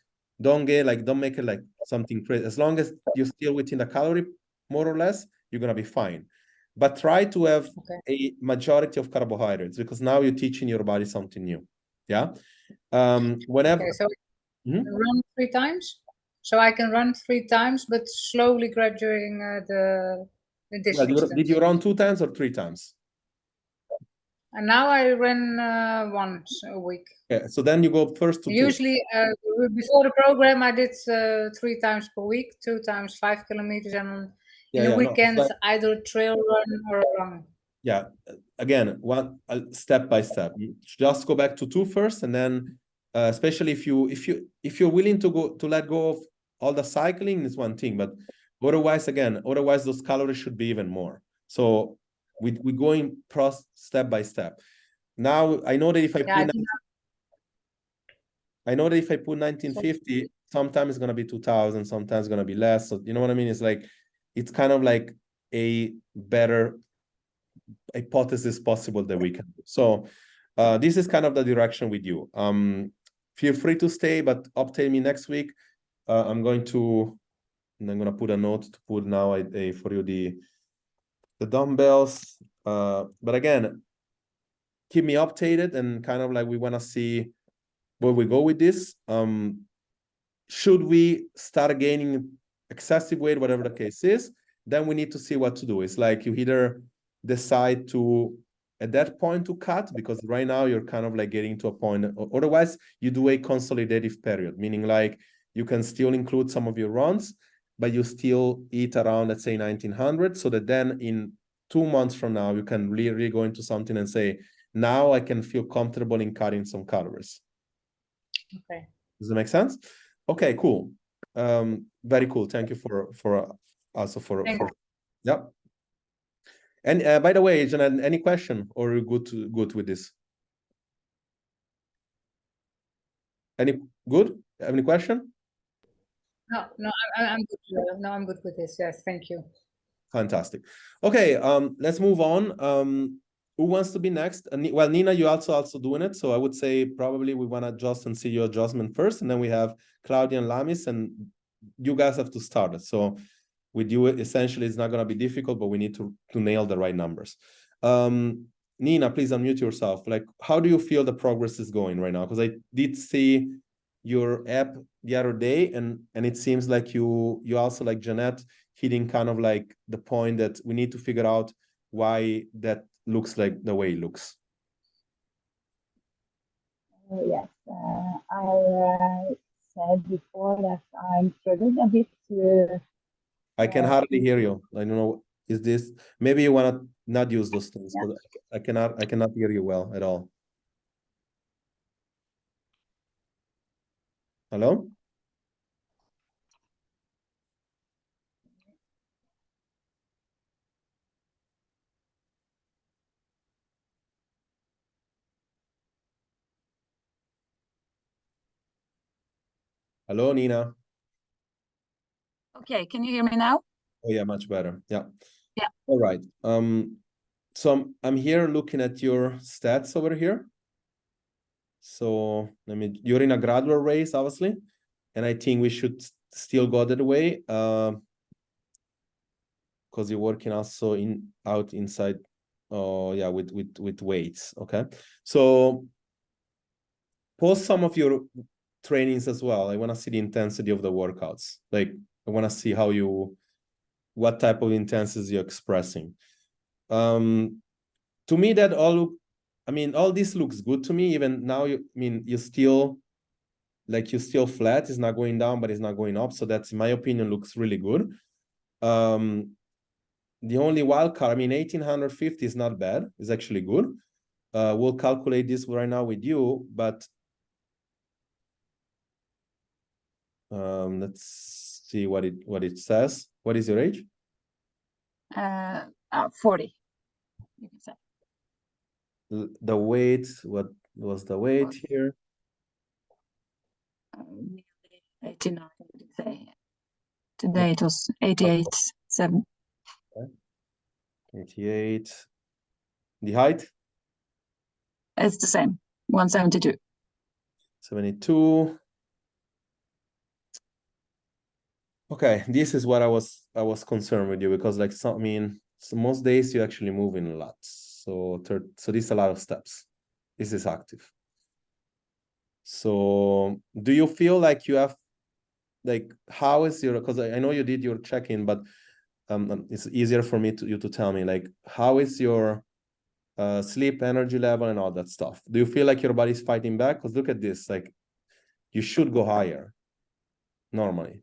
don't make it like something crazy. As long as you're still within the calorie, more or less, you're gonna be fine. But try to have a majority of carbohydrates, because now you're teaching your body something new. Yeah. Whenever. Okay, so run 3 times. So I can run 3 times, but slowly graduating the distance. Well, did you run 2 times or 3 times? And now I run once a week. Okay, so then you go first to usually before the program I did 3 times per week, 2 times 5 kilometers, and in the weekends either trail run or run. Yeah, again, one step by step. You just go back to 2 first, and then especially if you're willing to let go of all the cycling is one thing, but otherwise those calories should be even more. So we going step by step. Now I know that if I put 1950, sometimes it's gonna be 2000, sometimes it's gonna be less. So you know what I mean? It's kind of like a better hypothesis possible that we can do. So this is kind of the direction with you. Feel free to stay, but update me next week. I'm going to put a note to put now for you the dumbbells. But again, keep me updated, and kind of like we want to see where we go with this. Should we start gaining excessive weight, whatever the case is, then we need to see what to do. It's like you either decide to, at that point, to cut, because right now you're kind of like getting to a point. Otherwise, you do a consolidative period, meaning like you can still include some of your runs, but you still eat around, let's say, 1900, so that then in 2 months from now, you can really go into something and say, now I can feel comfortable in cutting some calories. Okay. Does that make sense? Okay, cool. Very cool. Thank you for yeah. And by the way, Janet, any question, or are you good with this? Good? Any question? No, I'm good. No, I'm good with this. Yes, thank you. Fantastic. Okay, let's move on. Who wants to be next? Well, Nina, you also doing it, so I would say probably we want to adjust and see your adjustment first, and then we have Claudia and Lamis, and you guys have to start it. So with you, essentially, it's not going to be difficult, but we need to nail the right numbers. Nina, please unmute yourself. Like, how do you feel the progress is going right now? Because I did see your app the other day, and it seems like you also, like Jeanette, hitting kind of like the point that we need to figure out why that looks like the way it looks. Yes, I said before that I'm struggling a bit to... I can hardly hear you. I don't know, is this, maybe you want to not use those things, but I cannot hear you well at all. Hello? Hello, Nina. Okay, can you hear me now? Oh yeah, much better. Yeah. Yeah. All right. So I'm here looking at your stats over here. So you're in a gradual race, obviously, and I think we should still go that way. Because you're working also out inside. Oh yeah, with weights. Okay. So post some of your trainings as well. I want to see the intensity of the workouts. Like I want to see what type of intensity you're expressing. To me, that all this looks good to me. Even now, you're still flat. It's not going down, but it's not going up. So that's, in my opinion, looks really good. The only wild card, 1850 is not bad. It's actually good. We'll calculate this right now with you, but let's see what it says. What is your age? 40, you can say. The weight, what was the weight here? Nearly 89, you can say. Today it was 88.7. Okay. 88. The height? It's the same, 172. 72. Okay, this is what I was concerned with you, because so most days you're actually moving a lot. So this is a lot of steps. This is active. So do you feel like you have, how is your, because I know you did your check-in, but it's easier for me to tell me, how is your sleep, energy level, and all that stuff? Do you feel like your body's fighting back? Because look at this, you should go higher normally.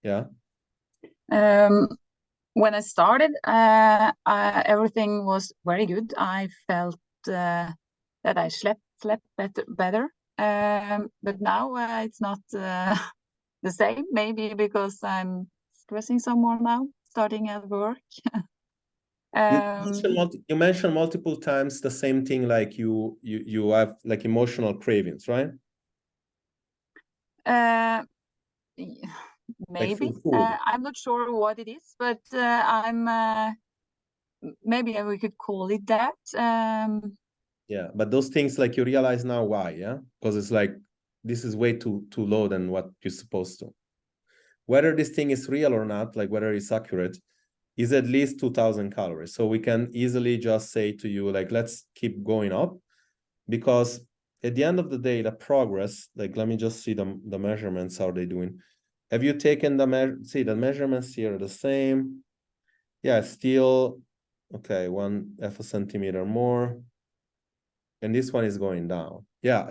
Yeah. When I started, everything was very good. I felt that I slept better. But now it's not the same. Maybe because I'm stressing some more now, starting at work. You mentioned multiple times the same thing, like you have emotional cravings, right? Maybe I'm not sure what it is, but maybe we could call it that. Yeah, but those things, you realize now why, yeah? Because it's this is way too low than what you're supposed to. Whether this thing is real or not, whether it's accurate, is at least 2,000 calories. So we can easily just say to you, let's keep going up, because at the end of the day, the progress, let me just see the measurements, how they're doing. Have you taken the measurements here are the same? Yeah, still, okay, 1/2 centimeter more. And this one is going down. Yeah,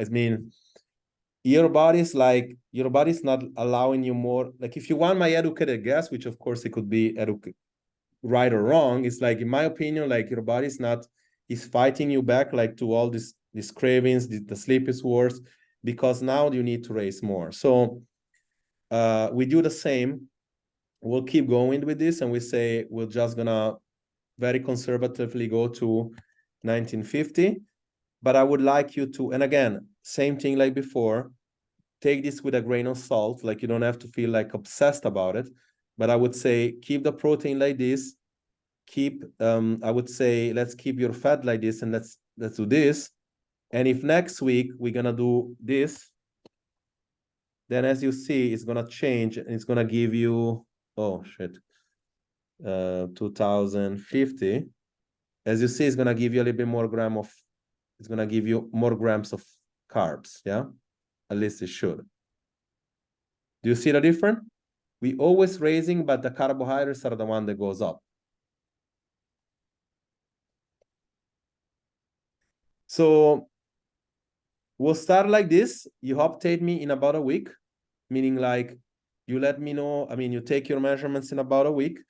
your body's not allowing you more. If you want my educated guess, which of course it could be right or wrong, it's in my opinion, your body's is fighting you back, to all these cravings, the sleep is worse, because now you need to raise more. So we do the same. We'll keep going with this, and we say we're just gonna very conservatively go to 1950. But I would like you to, and again, same thing like before, take this with a grain of salt. You don't have to feel obsessed about it. But I would say keep the protein like this. I would say let's keep your fat like this, and let's do this. And if next week we're gonna do this, then as you see, it's gonna change, and it's gonna give you 2050. As you see, it's gonna give you a little bit more it's gonna give you more grams of carbs, yeah? At least it should. Do you see the difference? We always raising, but the carbohydrates are the one that goes up. So we'll start like this. You update me in about a week, meaning you let me know. You take your measurements in about a week,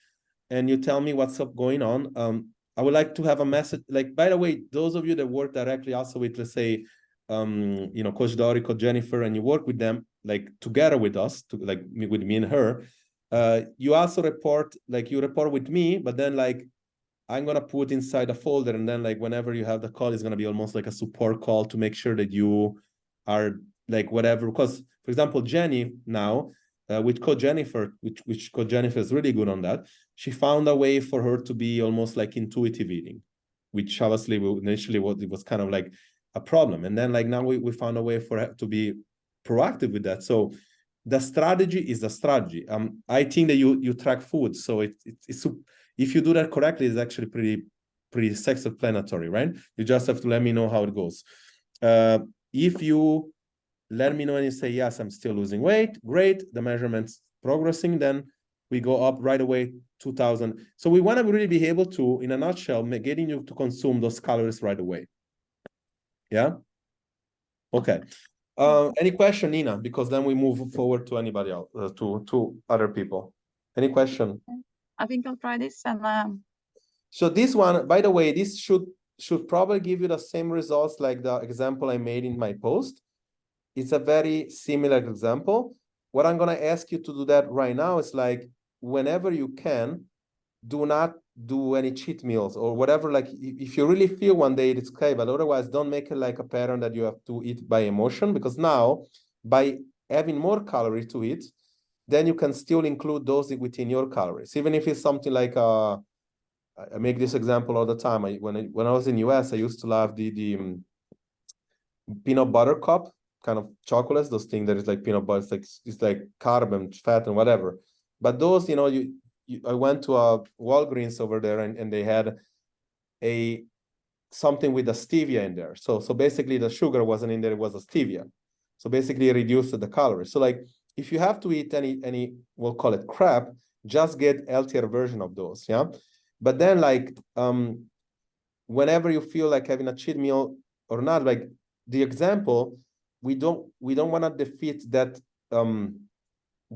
and you tell me what's up going on. I would like to have a message. By the way, those of you that work directly also with, let's say, Coach Dori, Coach Jennifer, and you work with them, together with us, with me and her, you also report, you report with me, but then I'm gonna put inside a folder, and then whenever you have the call, it's gonna be almost like a support call to make sure that you are whatever. Because for example, Jenny now, with Coach Jennifer, which Coach Jennifer is really good on that. She found a way for her to be almost like intuitive eating, which obviously initially it was kind of like a problem. And then like now we found a way for her to be proactive with that. So the strategy is the strategy. I think that you track food. So it's if you do that correctly, it's actually pretty self-explanatory, right? You just have to let me know how it goes. If you let me know and you say, yes, I'm still losing weight, great, the measurement's progressing, then we go up right away 2000. So we want to really be able to, in a nutshell, getting you to consume those calories right away. Yeah? Okay. Any question, Nina? Because then we move forward to anybody else, to other people. Any question? I think I'll try this. And so this one, by the way, this should probably give you the same results like the example I made in my post. It's a very similar example. What I'm going to ask you to do that right now is like, whenever you can, do not do any cheat meals or whatever. Like if you really feel one day it's okay, but otherwise don't make it like a pattern that you have to eat by emotion, because now by having more calories to eat, then you can still include those within your calories. Even if it's something like, I make this example all the time. When I was in US, I used to love the peanut butter cup kind of chocolates, those things that is like peanut butter, it's like carb and fat and whatever. But those, you know, I went to a Walgreens over there and they had something with a stevia in there. So basically the sugar wasn't in there, it was a stevia. So basically it reduced the calories. So like if you have to eat any we'll call it crap, just get healthier version of those, yeah? But then like whenever you feel like having a cheat meal or not, like the example, we don't want to defeat that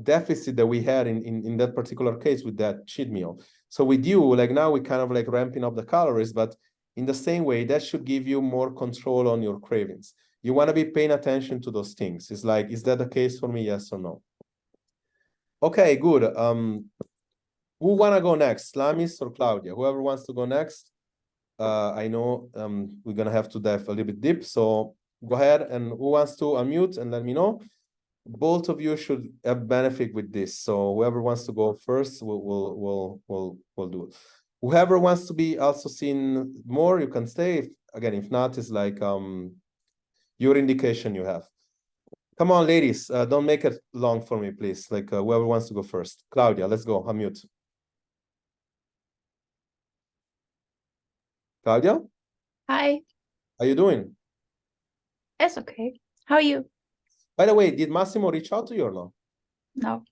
deficit that we had in that particular case with that cheat meal. So with you, like now we kind of like ramping up the calories, but in the same way, that should give you more control on your cravings. You want to be paying attention to those things. It's like, is that the case for me? Yes or no? Okay, good. Who want to go next? Slamis or Claudia? Whoever wants to go next. I know we're going to have to dive a little bit deep. So go ahead, and who wants to unmute and let me know? Both of you should have benefit with this. So whoever wants to go first, we'll do it. Whoever wants to be also seen more, you can stay. If not, it's like your indication you have. Come on, ladies. Don't make it long for me, please. Like whoever wants to go first. Claudia, let's go. Unmute. Claudia? Hi. How you doing? It's okay. How are you? By the way, did Massimo reach out to you or no? No.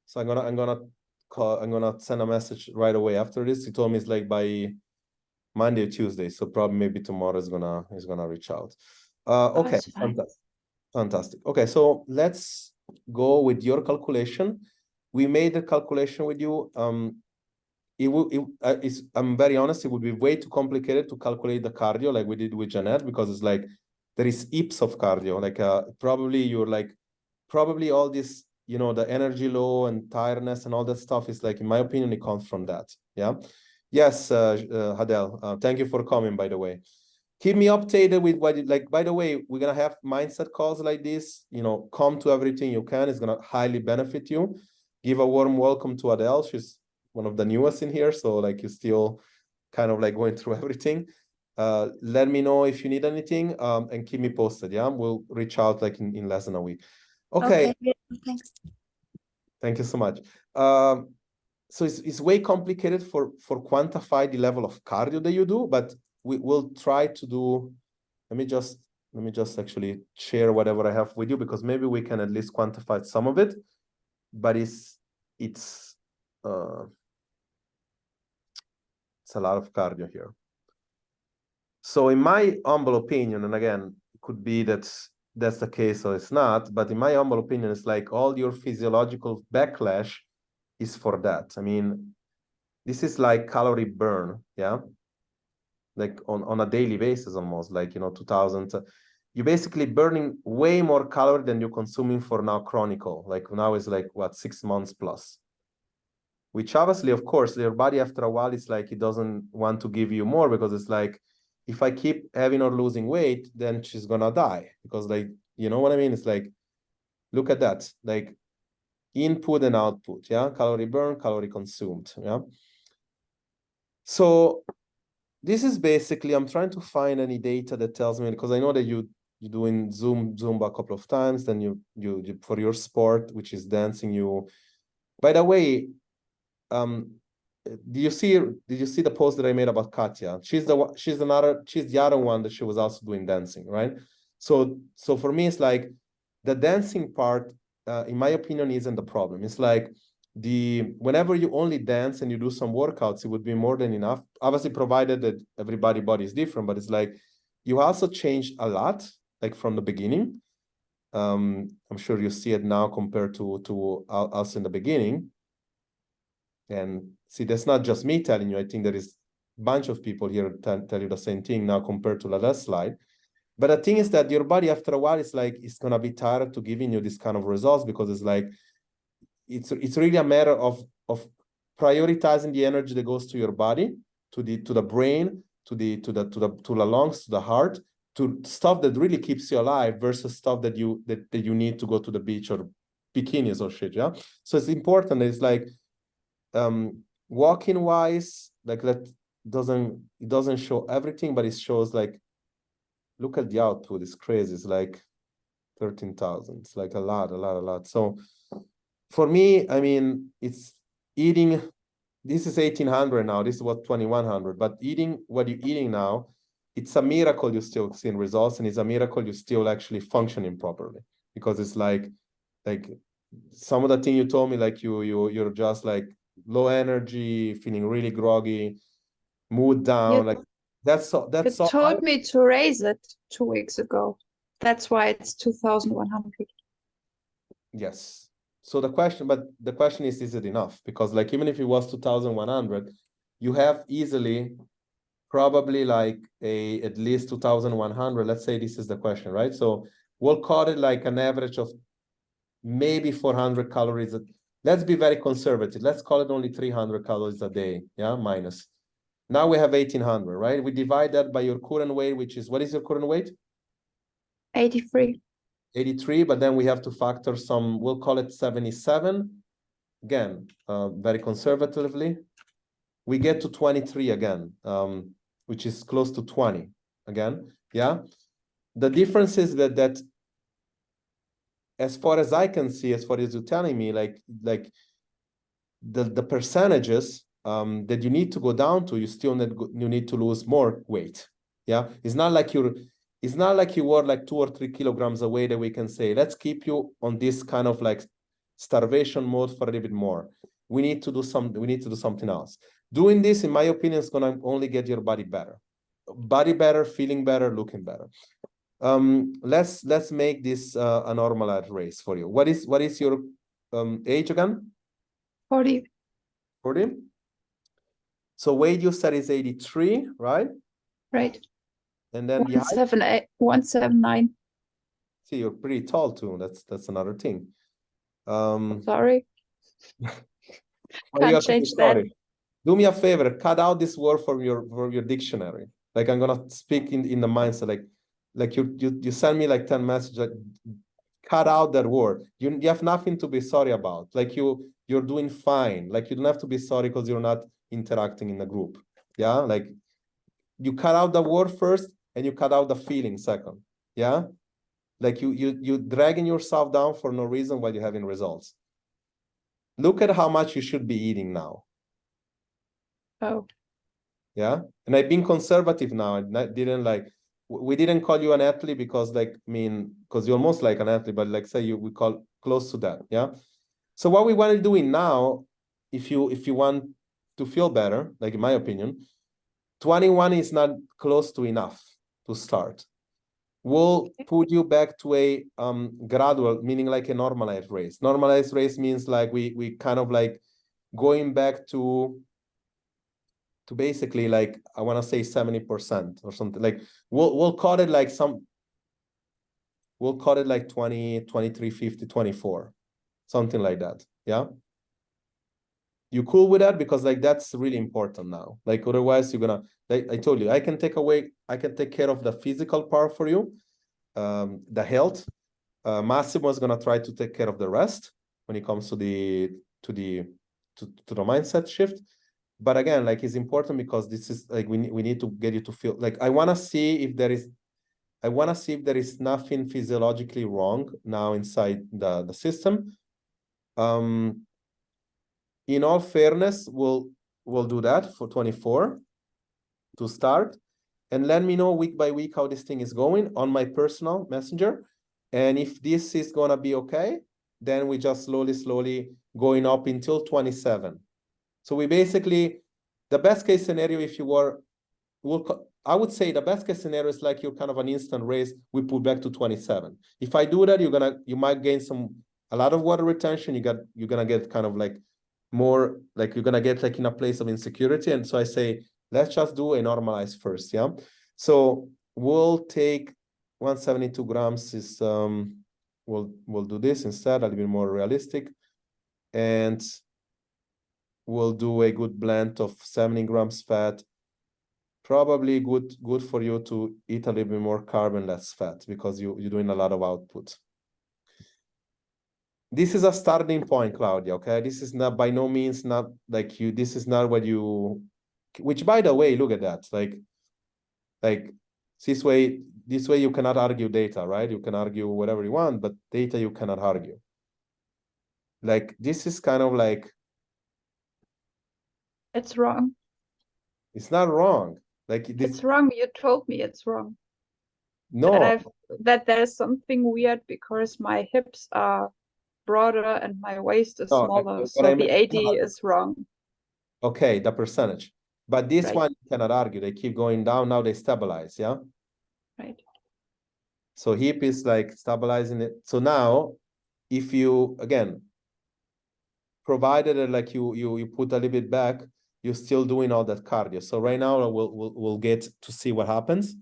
So I'm gonna send a message right away after this. He told me it's like by Monday or Tuesday, so probably maybe tomorrow he's gonna reach out. Okay, fantastic. Okay, so let's go with your calculation. We made the calculation with you. I'm very honest, it would be way too complicated to calculate the cardio like we did with Jeanette, because it's like there is heaps of cardio. Like probably all this, you know, the energy low and tiredness and all that stuff is like, in my opinion, it comes from that. Yeah. Yes, Hadel, thank you for coming, by the way. Keep me updated with what you like. By the way, we're gonna have mindset calls like this. You know, come to everything you can. It's gonna highly benefit you. Give a warm welcome to Adele. She's one of the newest in here, so like you're still kind of like going through everything. Let me know if you need anything, and keep me posted. Yeah, we'll reach out like in less than a week. Okay. Thanks. Thank you so much. So it's way complicated for quantify the level of cardio that you do, but we will try to do. Let me just actually share whatever I have with you, because maybe we can at least quantify some of it. But it's a lot of cardio here. So in my humble opinion, and again, it could be that that's the case or it's not, but in my humble opinion, it's like all your physiological backlash is for that. I mean, this is like calorie burn, yeah? Like on a daily basis almost, like, you know, 2000. You're basically burning way more calorie than you're consuming for now chronicle. Like now it's like, what, 6 months plus? Which obviously, of course, your body after a while, it's like it doesn't want to give you more, because it's like, if I keep having or losing weight, then she's gonna die. Because like, you know what I mean? It's like, look at that. Like input and output, yeah, calorie burn, calorie consumed, yeah. So this is basically, I'm trying to find any data that tells me, because I know that you're doing Zumba a couple of times, then you for your sport, which is dancing, by the way, did you see the post that I made about Katya? She's the other one that she was also doing dancing, right? So for me, it's like the dancing part, in my opinion, isn't the problem. It's like whenever you only dance and you do some workouts, it would be more than enough. Obviously, provided that everybody's body is different, but it's like you also changed a lot, like from the beginning. I'm sure you see it now compared to us in the beginning. And see, that's not just me telling you. I think there is a bunch of people here tell you the same thing now compared to the last slide. But the thing is that your body, after a while, it's like it's gonna be tired to giving you this kind of results, because it's like it's really a matter of prioritizing the energy that goes to your body, to the brain, to the lungs, to the heart, to stuff that really keeps you alive versus stuff that you need to go to the beach or bikinis or shit. Yeah. So it's important. It's like walking wise, like that doesn't show everything, but it shows like, look at the output. It's crazy. It's like 13,000. It's like a lot. So for me, I mean, it's eating. This is 1,800 now. This is what 2,100. But eating what you're eating now, it's a miracle you're still seeing results, and it's a miracle you're still actually functioning properly. Because it's like some of the thing you told me, like you're just like low energy, feeling really groggy, mood down. Like that's all. You told me to raise it 2 weeks ago. That's why it's 2,100. Yes. So the question is it enough? Because like even if it was 2,100, you have easily probably like at least 2,100. Let's say this is the question, right? So we'll call it like an average of maybe 400 calories. Let's be very conservative. Let's call it only 300 calories a day. Yeah, minus. Now we have 1,800, right? We divide that by your current weight, which is, what is your current weight? 83. 83, but then we have to factor some, we'll call it 77. Again, very conservatively. We get to 23 again, which is close to 20 again. Yeah. The difference is that as far as I can see, as far as you're telling me, like the percentages that you need to go down to, you need to lose more weight. Yeah. It's not like you were like 2 or 3 kilograms away that we can say, let's keep you on this kind of like starvation mode for a little bit more. We need to do something else. Doing this, in my opinion, is going to only get your body better, feeling better, looking better. Let's make this a normalized race for you. What is your age again? 40. 40. So weight you said is 83, right? Right. And then 179. See, you're pretty tall too. That's another thing. Sorry. Well, Can't change that. Do me a favor, cut out this word from your dictionary. Like I'm gonna speak in the mindset, like you send me like 10 messages, like, cut out that word. You have nothing to be sorry about. Like you're doing fine. Like you don't have to be sorry because you're not interacting in the group. Yeah, like you cut out the word first and you cut out the feeling second. Yeah, like you dragging yourself down for no reason while you're having results. Look at how much you should be eating now. Oh. Yeah, and I've been conservative now. We didn't call you an athlete because because you're almost like an athlete, but like say we call close to that. Yeah. So what we want to do now, if you want to feel better, like in my opinion, 21 is not close to enough to start. We'll put you back to a gradual, meaning like a normalized race. Normalized race means like we kind of like going back to basically like, I want to say 70% or something. Like we'll call it like 20, 23, 50, 24, something like that. Yeah. You cool with that? Because like that's really important now. Like otherwise you're gonna, like I told you, I can take care of the physical part for you, the health. Massimo is gonna try to take care of the rest. when it comes to the mindset shift. But again, like, it's important because this is like we need to get you to feel like I want to see if there is nothing physiologically wrong now inside the system. In all fairness, we'll do that for 24 to start, and let me know week by week how this thing is going on my personal messenger. And if this is gonna be okay, then we just slowly going up until 27. So we basically, the best case scenario, if you were, I would say the best case scenario is like you're kind of an instant raise, we pull back to 27. If I do that, you might gain a lot of water retention. You're gonna get kind of like more, like you're gonna get like in a place of insecurity. And so I say, let's just do a normalized first, yeah? So we'll take 172 grams is, we'll do this instead, a little bit more realistic. And we'll do a good blend of 70 grams fat. Probably good for you to eat a little bit more carb and less fat because you're doing a lot of output. This is a starting point, Claudia, okay? This is not by no means not like you, this is not what you, which by the way, look at that. Like this way you cannot argue data, right? You can argue whatever you want, but data you cannot argue. Like this is kind of like, it's wrong. It's not wrong. Like this, it's wrong. You told me it's wrong. No. That there's something weird because my hips are broader and my waist is smaller. So the 80 is wrong. Okay, the percentage. But this Right. one you cannot argue. They keep going down. Now they stabilize, yeah? Right. So hip is like stabilizing it. So now, if you, again, provided that like you put a little bit back, you're still doing all that cardio. So right now we'll get to see what happens.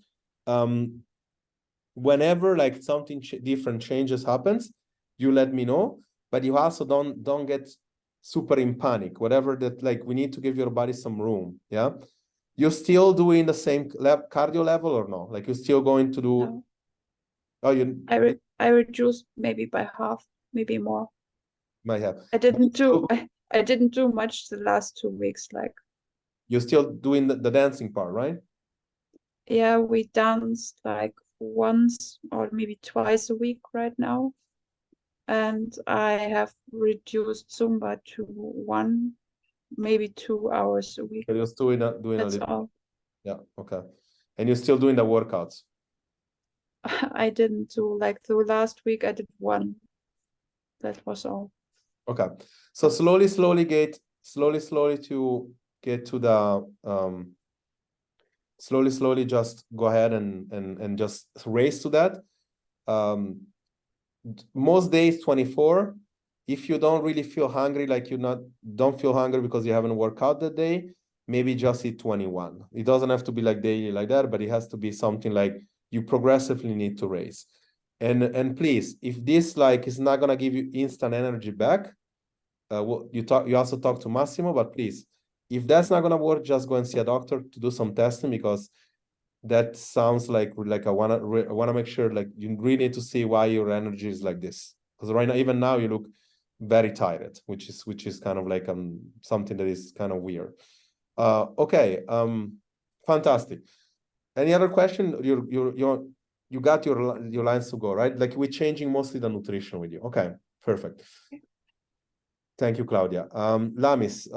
Whenever like something different changes happens, you let me know. But you also don't get super in panic. Whatever that, like, we need to give your body some room. Yeah, you're still doing the same cardio level or no? Like you're still going to do? No. Oh, you? I reduced maybe by half, maybe more. Might have. I didn't do much the last 2 weeks. Like you're still doing the dancing part, right? Yeah, we dance like once or maybe twice a week right now. And I have reduced Zumba to 1, maybe 2 hours a week. So you're still doing That's a little. all. Yeah, okay. And you're still doing the workouts? I didn't do, like, the last week I did 1. That was all. Okay. So slowly to get to the slowly just go ahead and just race to that. Most days 24. If you don't really feel hungry, like don't feel hungry because you haven't worked out that day, maybe just eat 21. It doesn't have to be like daily like that, but it has to be something like you progressively need to raise. And please, if this like is not gonna give you instant energy back, you also talk to Massimo, but please, if that's not gonna work, just go and see a doctor to do some testing, because that sounds like I wanna make sure, like, you really need to see why your energy is like this. Because right now, even now, you look very tired, which is kind of like something that is kind of weird. Okay, fantastic. Any other question? You got your lines to go, right? Like, we're changing mostly the nutrition with you. Okay, perfect. Thank you, Claudia. Lamis,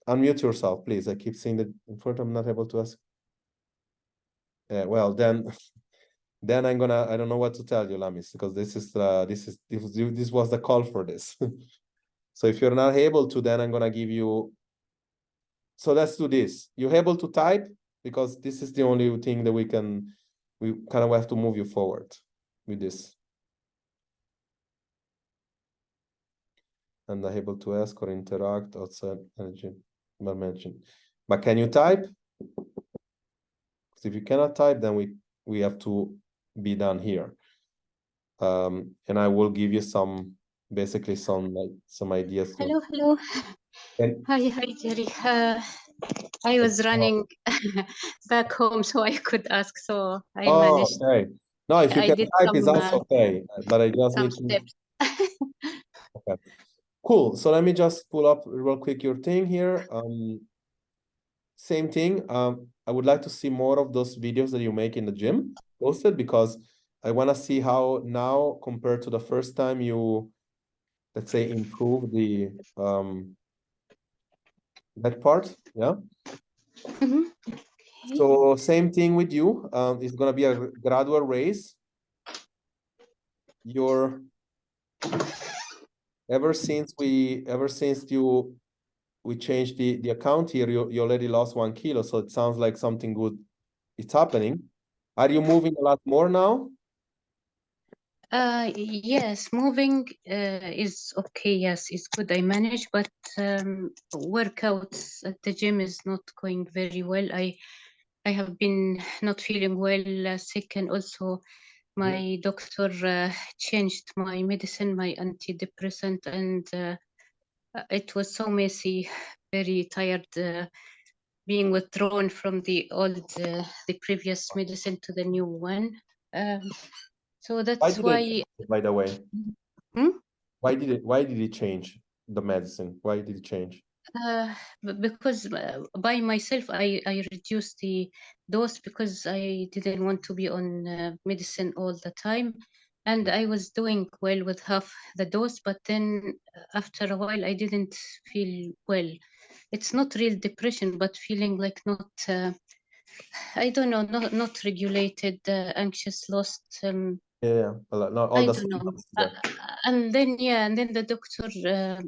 unmute yourself, please. I keep seeing that in front. I'm not able to ask. Well, then I don't know what to tell you, Lamis, because this was the call for this. So if you're not able to, then I'm gonna give you. So let's do this. You're able to type, because this is the only thing that we kind of have to move you forward with this. And not able to ask or interact outside energy mentioned. But can you type? Because if you cannot type, then we have to be done here. And I will give you basically some ideas. Hello. And Hi, Jerry. I was running back home, so I could ask. So I managed. Okay. No, if you I can did type, is also okay. But I just some need to. steps. Okay. Cool. So let me just pull up real quick your thing here. Same thing. I would like to see more of those videos that you make in the gym posted, because I want to see how now compared to the first time you, let's say, improve the that part. Yeah. Mhm. Okay. So same thing with you. It's gonna be a gradual raise. You're ever since we changed the account here, you already lost 1 kilo. So it sounds like something good is happening. Are you moving a lot more now? Yes, moving is okay. Yes, it's good. I manage, but workouts at the gym is not going very well. I have been not feeling well, sick, and also my doctor changed my medicine, my antidepressant, and it was so messy, very tired, being withdrawn from the previous medicine to the new one. So that's why. By the way, Hmm? why did it change the medicine? Why did it change? Because by myself, I reduced the dose because I didn't want to be on medicine all the time. And I was doing well with half the dose, but then after a while, I didn't feel well. It's not real depression, but feeling like not, I don't know, not regulated, anxious, lost. Yeah, not all I the don't know. symptoms there. And then the doctor,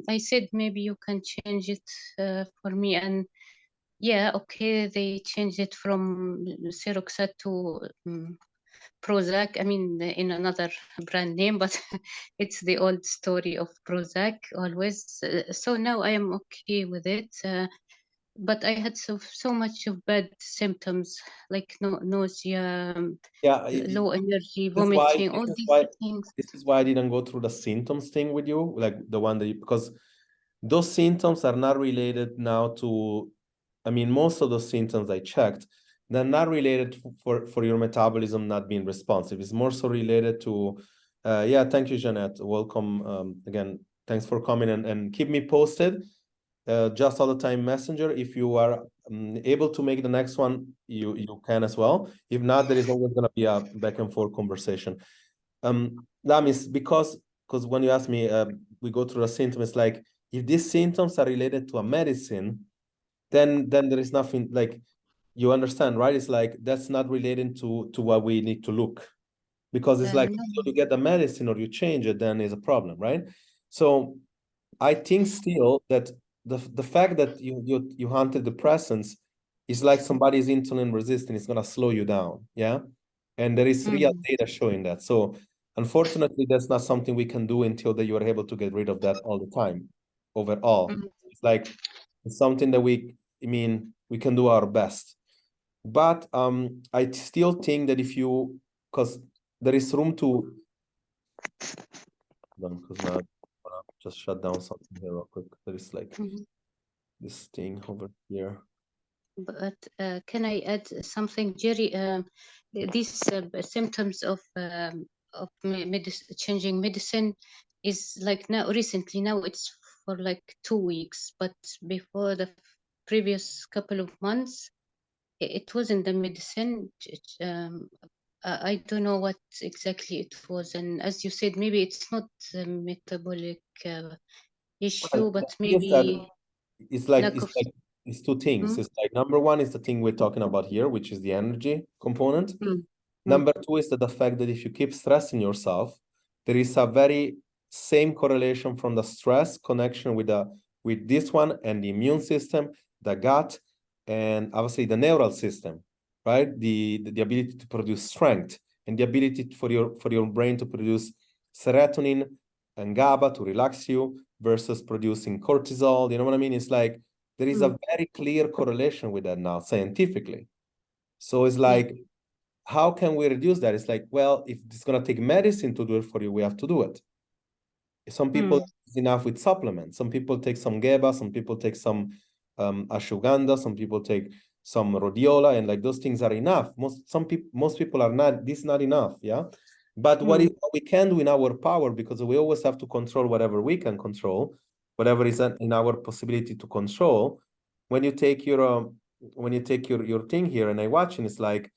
I said, maybe you can change it for me. And yeah, okay, they changed it from Seroxat to Prozac. I mean, in another brand name, but it's the old story of Prozac always. So now I am okay with it. But I had so much of bad symptoms, like nausea, Yeah, low energy, this is why vomiting, all these things. this is why I didn't go through the symptoms thing with you, like the one that because those symptoms are not related now to, I mean, most of those symptoms I checked, they're not related for your metabolism not being responsive. It's more so related to, yeah, thank you, Jeanette. Welcome again. Thanks for coming and keep me posted. Just all the time messenger. If you are able to make the next one, you can as well. If not, there is always going to be a back and forth conversation. Lamis, because when you ask me, we go through the symptoms, like if these symptoms are related to a medicine, then there is nothing, like, you understand, right? It's like that's not related to what we need to look, because it's like No. you get the medicine or you change it, then is a problem, right? So I think still that the fact that you antidepressants is like somebody's insulin resistant, it's gonna slow you down, yeah. And there is real data showing that. So unfortunately, that's not something we can do until that you are able to get rid of that all the time, overall. It's like it's something that we can do our best. But I still think that if you, because there is room to, because now just shut down something here real quick. There is like this thing over here. But can I add something, Jerry? These symptoms of changing medicine is like now recently. Now it's for like 2 weeks, but before the previous couple of months, it wasn't the medicine. I don't know what exactly it was, and as you said, maybe it's not a metabolic issue, but maybe it's like lack of. it's two things. It's like number one is the thing we're talking about here, which is the energy component. Number two is that the fact that if you keep stressing yourself, there is a very same correlation from the stress connection with this one and the immune system, the gut, and obviously the neural system, right? The ability to produce strength and the ability for your brain to produce serotonin and GABA to relax you versus producing cortisol. You know what I mean? It's like there is a very clear correlation with that now scientifically. So it's like, how can we reduce that? It's like, well, if it's going to take medicine to do it for you, we have to do it. Some people is enough with supplements. Some people take some GABA, some people take some ashwagandha, some people take some rhodiola, and like those things are enough. Most people are not, this is not enough, yeah? But what we can do in our power, because we always have to control whatever we can control, whatever is in our possibility to control. When you take your thing here and I watch, and it's like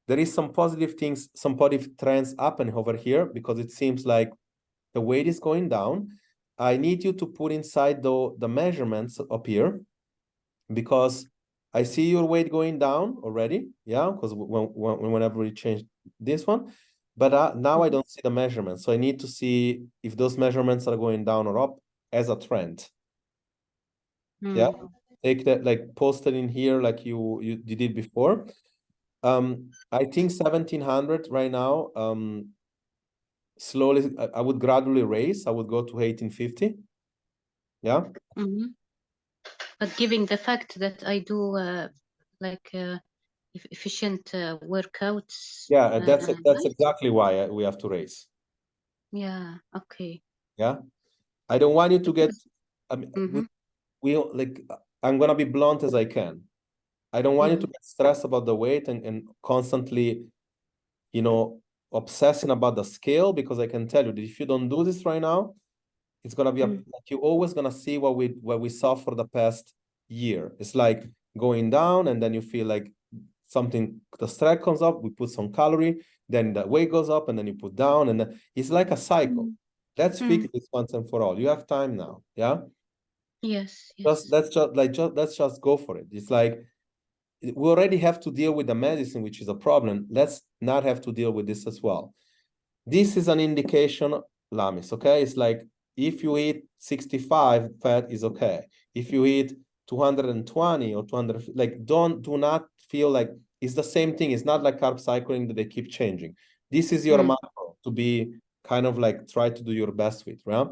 there is some positive things, some positive trends happening over here, because it seems like the weight is going down. I need you to put inside the measurements up here, because I see your weight going down already. Yeah, because whenever we change this one, but now I don't see the measurements. So I need to see if those measurements are going down or up as a trend. Yeah, take that, like post it in here like you did before. I think 1700 right now. Slowly, I would gradually raise. I would go to 1850. Yeah. But given the fact that I do efficient workouts. Yeah, that's exactly why we have to raise. Yeah. Okay. Yeah, I don't want you to get. I mean, we like. I'm gonna be blunt as I can. I don't want you to get stressed about the weight and constantly, you know, obsessing about the scale, because I can tell you that if you don't do this right now, it's gonna be like you're always gonna see what we saw for the past year. It's like going down, and then you feel like something, the stress comes up, we put some calorie, then the weight goes up, and then you put down, and then it's like a cycle. Let's fix this once and for all. You have time now. Yeah. Yes. Let's just go for it. It's like we already have to deal with the medicine, which is a problem. Let's not have to deal with this as well. This is an indication, Lamis, okay? It's like if you eat 65, fat is okay. If you eat 220 or 200, like do not feel like it's the same thing. It's not like carb cycling that they keep changing. This is your macro to be kind of like try to do your best with, right?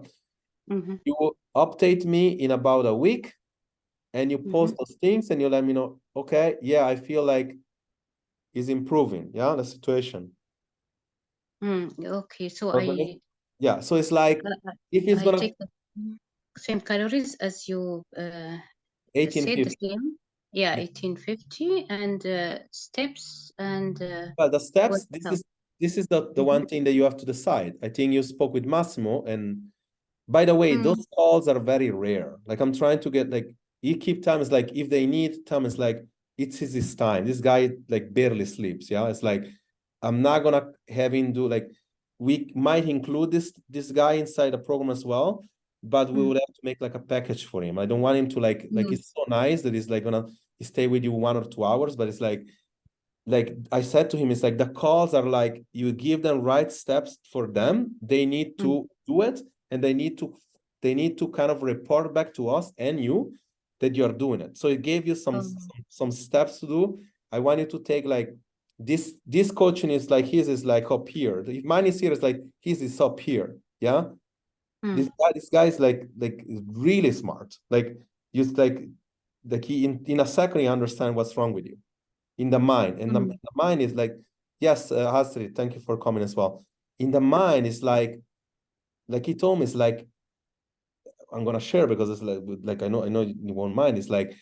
You will update me in about a week, and you post those things, and you let me know, okay, yeah, I feel like it's improving, yeah, the situation. Okay, so okay. Yeah, so it's like if it's gonna take the same calories as you 1850. said, the same. Yeah, 1850, and steps and well, the steps, this is the one thing that you have to decide. I think you spoke with Massimo, and by the way, those calls are very rare. Like I'm trying to get, like, you keep time. It's like if they need time, it's like it's his time. This guy like barely sleeps. Yeah, it's like I'm not gonna have him do, like, we might include this guy inside the program as well, but we would have to make like a package for him. I don't want him to like it's so nice that he's like gonna stay with you 1 or 2 hours, but it's like I said to him, it's like the calls are like you give them right steps for them. They need to do it, and they need to kind of report back to us and you that you're doing it. So it gave you some steps to do. I want you to take like this coaching is like his is like up here. If mine is here, it's like his is up here. Yeah. This guy is like really smart. Like just like he in a second he understand what's wrong with you in the mind. And the mind is like, yes, Astrid, thank you for coming as well. In the mind is like he told me, it's like, I'm gonna share because it's like I know you won't mind. It's like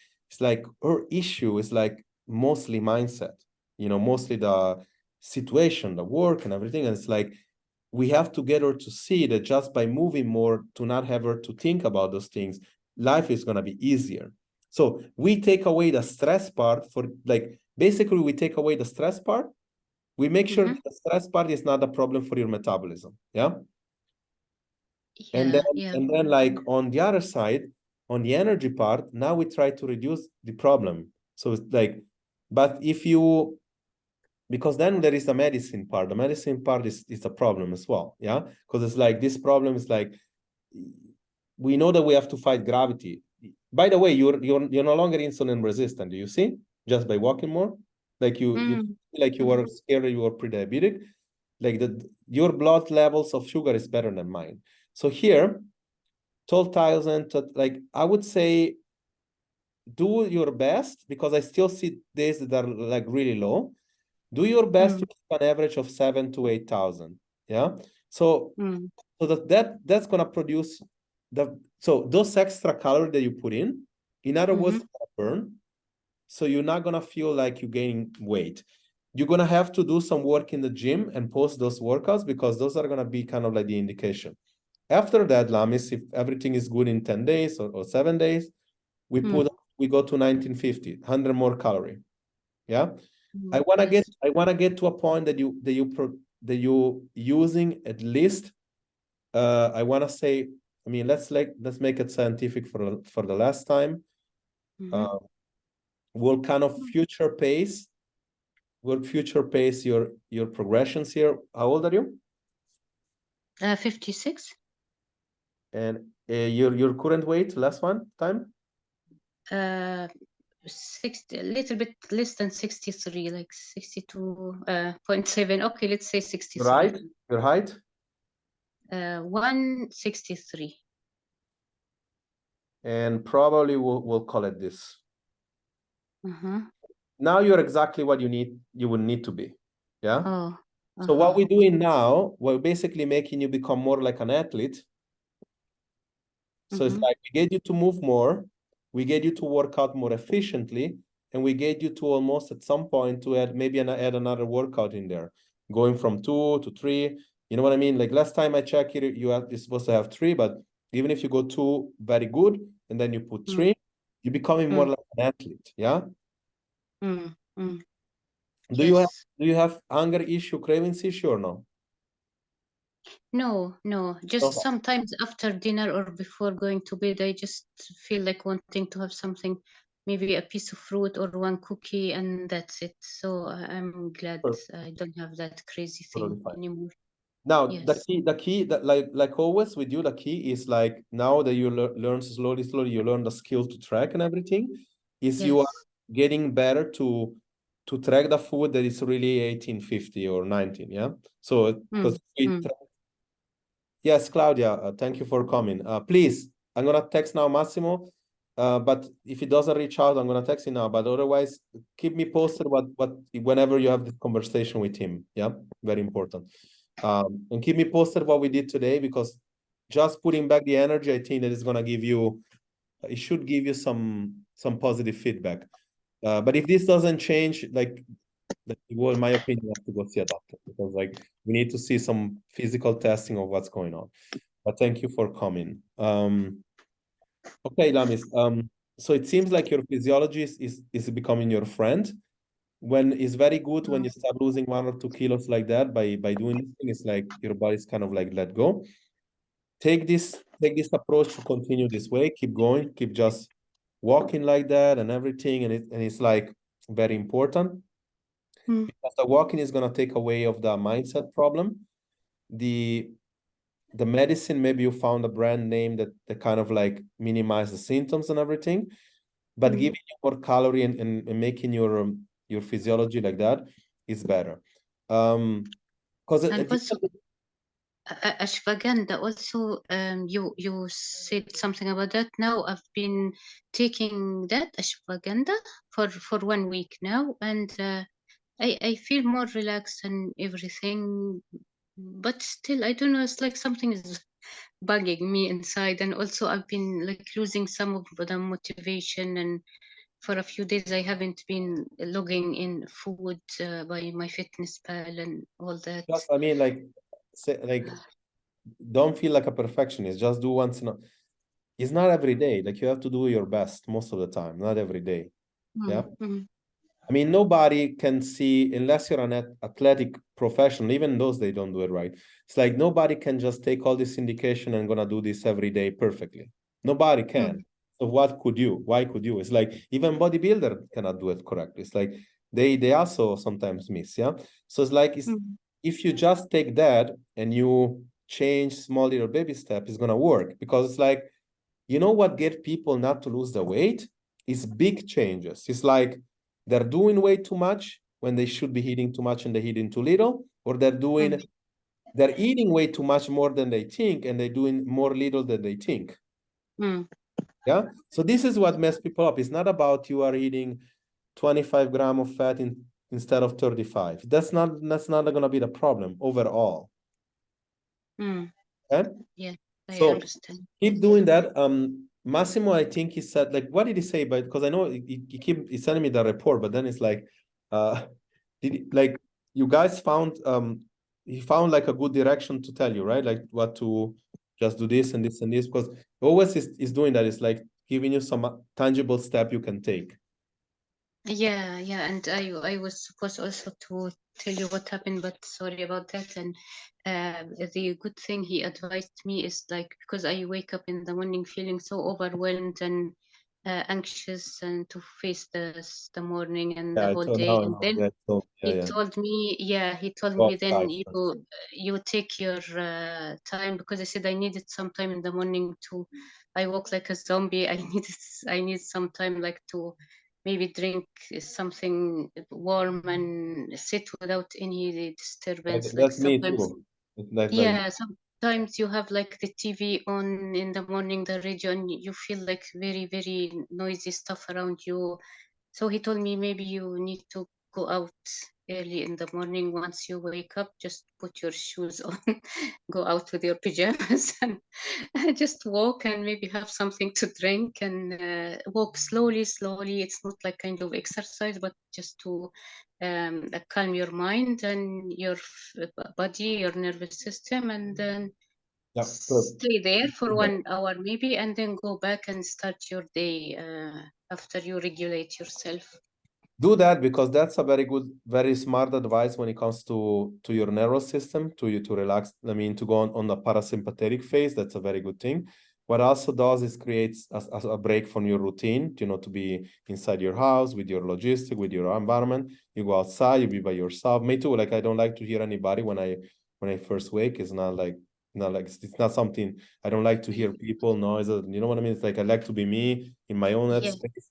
her issue is like mostly mindset, mostly the situation, the work and everything. And it's like we have to get her to see that just by moving more, to not have her to think about those things, life is gonna be easier. So we take away the stress part for like basically we take away the stress part. We make sure that the stress part is not a problem for your metabolism. Yeah. And then like on the other side, on the energy part, now we try to reduce the problem. So it's like, but if you, because then there is the medicine part. The medicine part is a problem as well. Yeah. Because it's like this problem is like, we know that we have to fight gravity. By the way, you're no longer insulin resistant. Do you see? Just by walking more, like you were scared, you were pre-diabetic. Like your blood levels of sugar is better than mine. So here, 12,000. Like I would say, do your best, because I still see days that are like really low. Do your best to keep an average of 7,000 to 8,000. Yeah. So that's gonna produce those extra calories that you put in other words, burn. So you're not gonna feel like you're gaining weight. You're gonna have to do some work in the gym and post those workouts, because those are gonna be kind of like the indication. After that, Lamis, if everything is good in 10 days or 7 days, we go to 1950, 100 more calorie. Yeah. I want to get to a point that you using at least I want to say, I mean, let's make it scientific for the last time. We'll kind of future pace your progressions here. How old are you? 56. And your current weight, last time? 60, a little bit less than 63, like 62.7. Okay, let's say 63. Right. Your height? 163. And probably we'll call it this. Now you're exactly what you would need to be. Yeah. So what we're doing now, we're basically making you become more like an athlete. So it's like we get you to move more, we get you to work out more efficiently, and we get you to almost at some point to add another workout in there, going from 2 to 3. You know what I mean? Like last time I checked here, you're supposed to have 3, but even if you go 2, very good, and then you put 3, you're becoming more like an athlete. Yeah. Do you have hunger issue, cravings issue, or no? No, just sometimes after dinner or before going to bed, I just feel like wanting to have something, maybe a piece of fruit or one cookie, and that's it. So I'm glad I don't have that crazy thing anymore. Now, the key that like always with you, the key is like now that you learn slowly, you learn the skill to track and everything, is you are getting better to track the food that is really 1850 or 19. Yeah. So because yes, Claudia, thank you for coming. Please, I'm gonna text now Massimo. But if he doesn't reach out, I'm gonna text him now. But otherwise, keep me posted whenever you have this conversation with him. Yeah, very important. And keep me posted what we did today, because just putting back the energy, I think that is gonna give you, it should give you some positive feedback. But if this doesn't change, well, in my opinion, you have to go see a doctor, because like we need to see some physical testing of what's going on. But thank you for coming. Okay, Lamis. So it seems like your physiology is becoming your friend. When it's very good when you start losing 1 or 2 kilos like that by doing this thing, it's like your body's kind of like let go. Take this approach to continue this way. Keep going. Keep just walking like that and everything, and it's like very important. Because the walking is gonna take away of the mindset problem. The medicine, maybe you found a brand name that kind of like minimize the symptoms and everything, but giving you more calorie and making your physiology like that is better. Because ashwagandha also, you said something about that. Now I've been taking that ashwagandha for 1 week now, and I feel more relaxed and everything, but still I don't know, it's like something is bugging me inside. And also I've been like losing some of the motivation, and for a few days I haven't been logging in food by MyFitnessPal and all that. just, I mean, don't feel like a perfectionist. Just do once in a, it's not every day. Like you have to do your best most of the time, not every day. Yeah. I mean, nobody can see, unless you're an athletic professional, even those, they don't do it right. It's like nobody can just take all this indication and gonna do this every day perfectly. Nobody can. So what could you? Why could you? It's like even bodybuilder cannot do it correctly. It's like they also sometimes miss. Yeah. So it's like if you just take that and you change small little baby step, it's gonna work. Because it's like, you know what get people not to lose the weight is big changes. It's like they're doing way too much when they should be eating too much and they're eating too little, or they're eating way too much more than they think and they're doing more little than they think. Yeah. So this is what messes people up. It's not about you are eating 25 grams of fat instead of 35. That's not going to be the problem overall. Okay? Yeah, I understand. Keep doing that. Massimo, I think he said, like, what did he say? But because I know he's sending me the report, but then it's like, you guys found, he found like a good direction to tell you, right? Like what to just do this and this and this, because always is doing that. It's like giving you some tangible step you can take. Yeah, and I was supposed also to tell you what happened, but sorry about that. And the good thing he advised me is like, because I wake up in the morning feeling so overwhelmed and anxious and to face the morning and the whole day, and then he told me, then you take your time, because I said I needed some time in the morning to, I walk like a zombie. I need some time, like, to maybe drink something warm and sit without any disturbance. Like sometimes, sometimes you have like the TV on in the morning, the radio, and you feel like very, very noisy stuff around you. So he told me maybe you need to go out early in the morning. Once you wake up, just put your shoes on, go out with your pajamas and just walk, and maybe have something to drink, and walk slowly. It's not like kind of exercise, but just to calm your mind and your body, your nervous system, and then stay there for 1 hour maybe, and then go back and start your day after you regulate yourself. Do that, because that's a very good, very smart advice when it comes to your nervous system, to relax. I mean, to go on the parasympathetic phase. That's a very good thing. What also does is creates a break from your routine, you know, to be inside your house with your logistic, with your environment. You go outside, you be by yourself. Me too. Like, I don't like to hear anybody when I first wake. It's not like it's not something I don't like to hear people noise. You know what I mean? It's like I like to be me in my own space.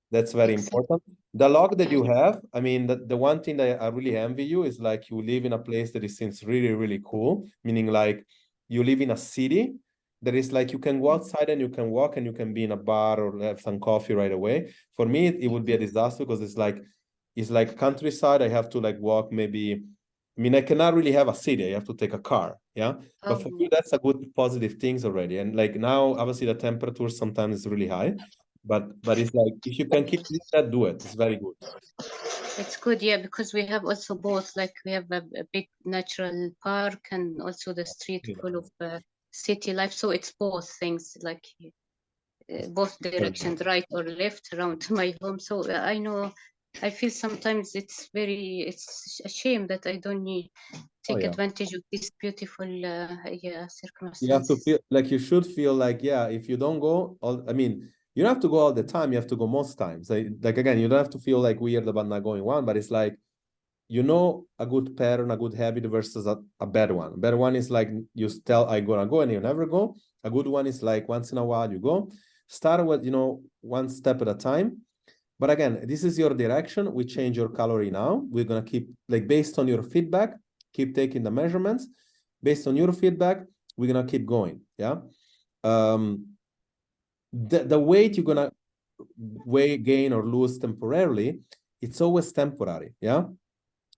That's very important. The log that you have, I mean, the one thing that I really envy you is like you live in a place that seems really, really cool, meaning like you live in a city that is like you can go outside and you can walk and you can be in a bar or have some coffee right away. For me, it would be a disaster, because it's like countryside. I have to like walk maybe. I mean, I cannot really have a city. I have to take a car. Yeah. But for you, that's a good positive things already. And like now, obviously the temperature sometimes is really high. But it's like, if you can keep that, do it. It's very good. It's good, yeah, because we have also both, like we have a big natural park and also the street full of city life. So it's both things, like both directions, right or left around my home. So I know, I feel sometimes it's a shame that I don't take advantage of this beautiful circumstances. You have to feel like, you should feel like, if you don't go, I mean, you don't have to go all the time. You have to go most times. Like again, you don't have to feel like weird about not going one, but it's like, you know, a good pattern, a good habit versus a bad one. A bad one is like you tell I'm gonna go and you never go. A good one is like once in a while you go. Start with, you know, one step at a time. But again, this is your direction. We change your calorie now. We're gonna keep, like, based on your feedback, keep taking the measurements. Based on your feedback, we're gonna keep going. Yeah. The weight you're gonna gain or lose temporarily, it's always temporary. Yeah.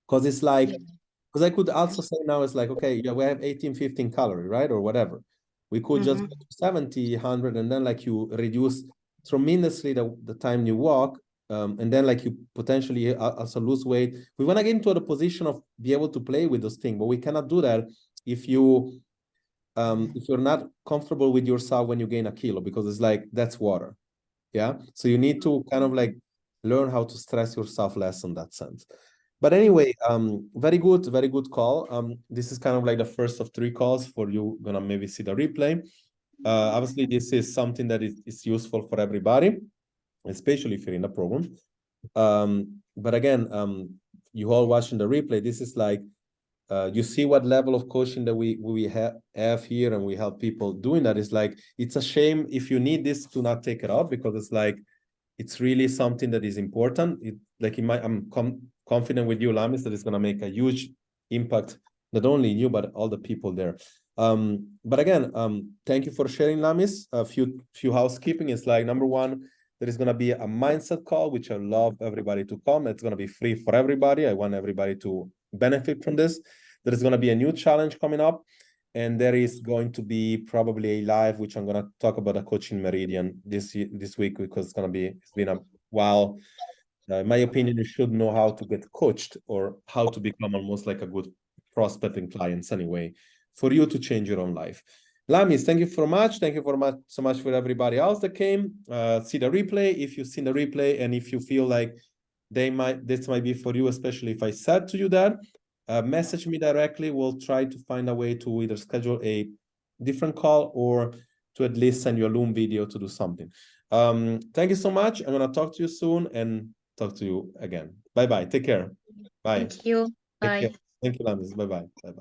Because it's like, because I could also say now it's like, okay, we have 18, 15 calories, right? Or whatever. We could just go to 70, 100, and then like you reduce tremendously the time you walk, and then like you potentially also lose weight. We want to get into the position of be able to play with those things, but we cannot do that if you're not comfortable with yourself when you gain a kilo, because it's like, that's water. Yeah. So you need to kind of like learn how to stress yourself less in that sense. But anyway, very good call. This is kind of like the first of 3 calls for you gonna maybe see the replay. Obviously, this is something that is useful for everybody, especially if you're in the program. But again, you all watching the replay, this is like, you see what level of coaching that we have here, and we help people doing that. Is like, it's a shame if you need this to not take it up, because it's like, it's really something that is important. I'm confident with you, Lamis, that it's going to make a huge impact, not only you, but all the people there. But again, thank you for sharing, Lamis. A few housekeeping is like, number one, there is going to be a mindset call, which I love everybody to come. It's going to be free for everybody. I want everybody to benefit from this. There is going to be a new challenge coming up. And there is going to be probably a live, which I'm going to talk about a coaching meridian this week, because it's been a while. In my opinion, you should know how to get coached, or how to become almost like a good prospecting clients anyway, for you to change your own life. Lamis, thank you so much. Thank you so much for everybody else that came. See the replay if you've seen the replay, and if you feel like this might be for you, especially if I said to you that, message me directly. We'll try to find a way to either schedule a different call or to at least send you a Loom video to do something. Thank you so much. I'm gonna talk to you soon and talk to you again. Bye-bye. Take care. Bye. Thank you. Bye. Thank you, Lamis. Bye-bye. Bye-bye.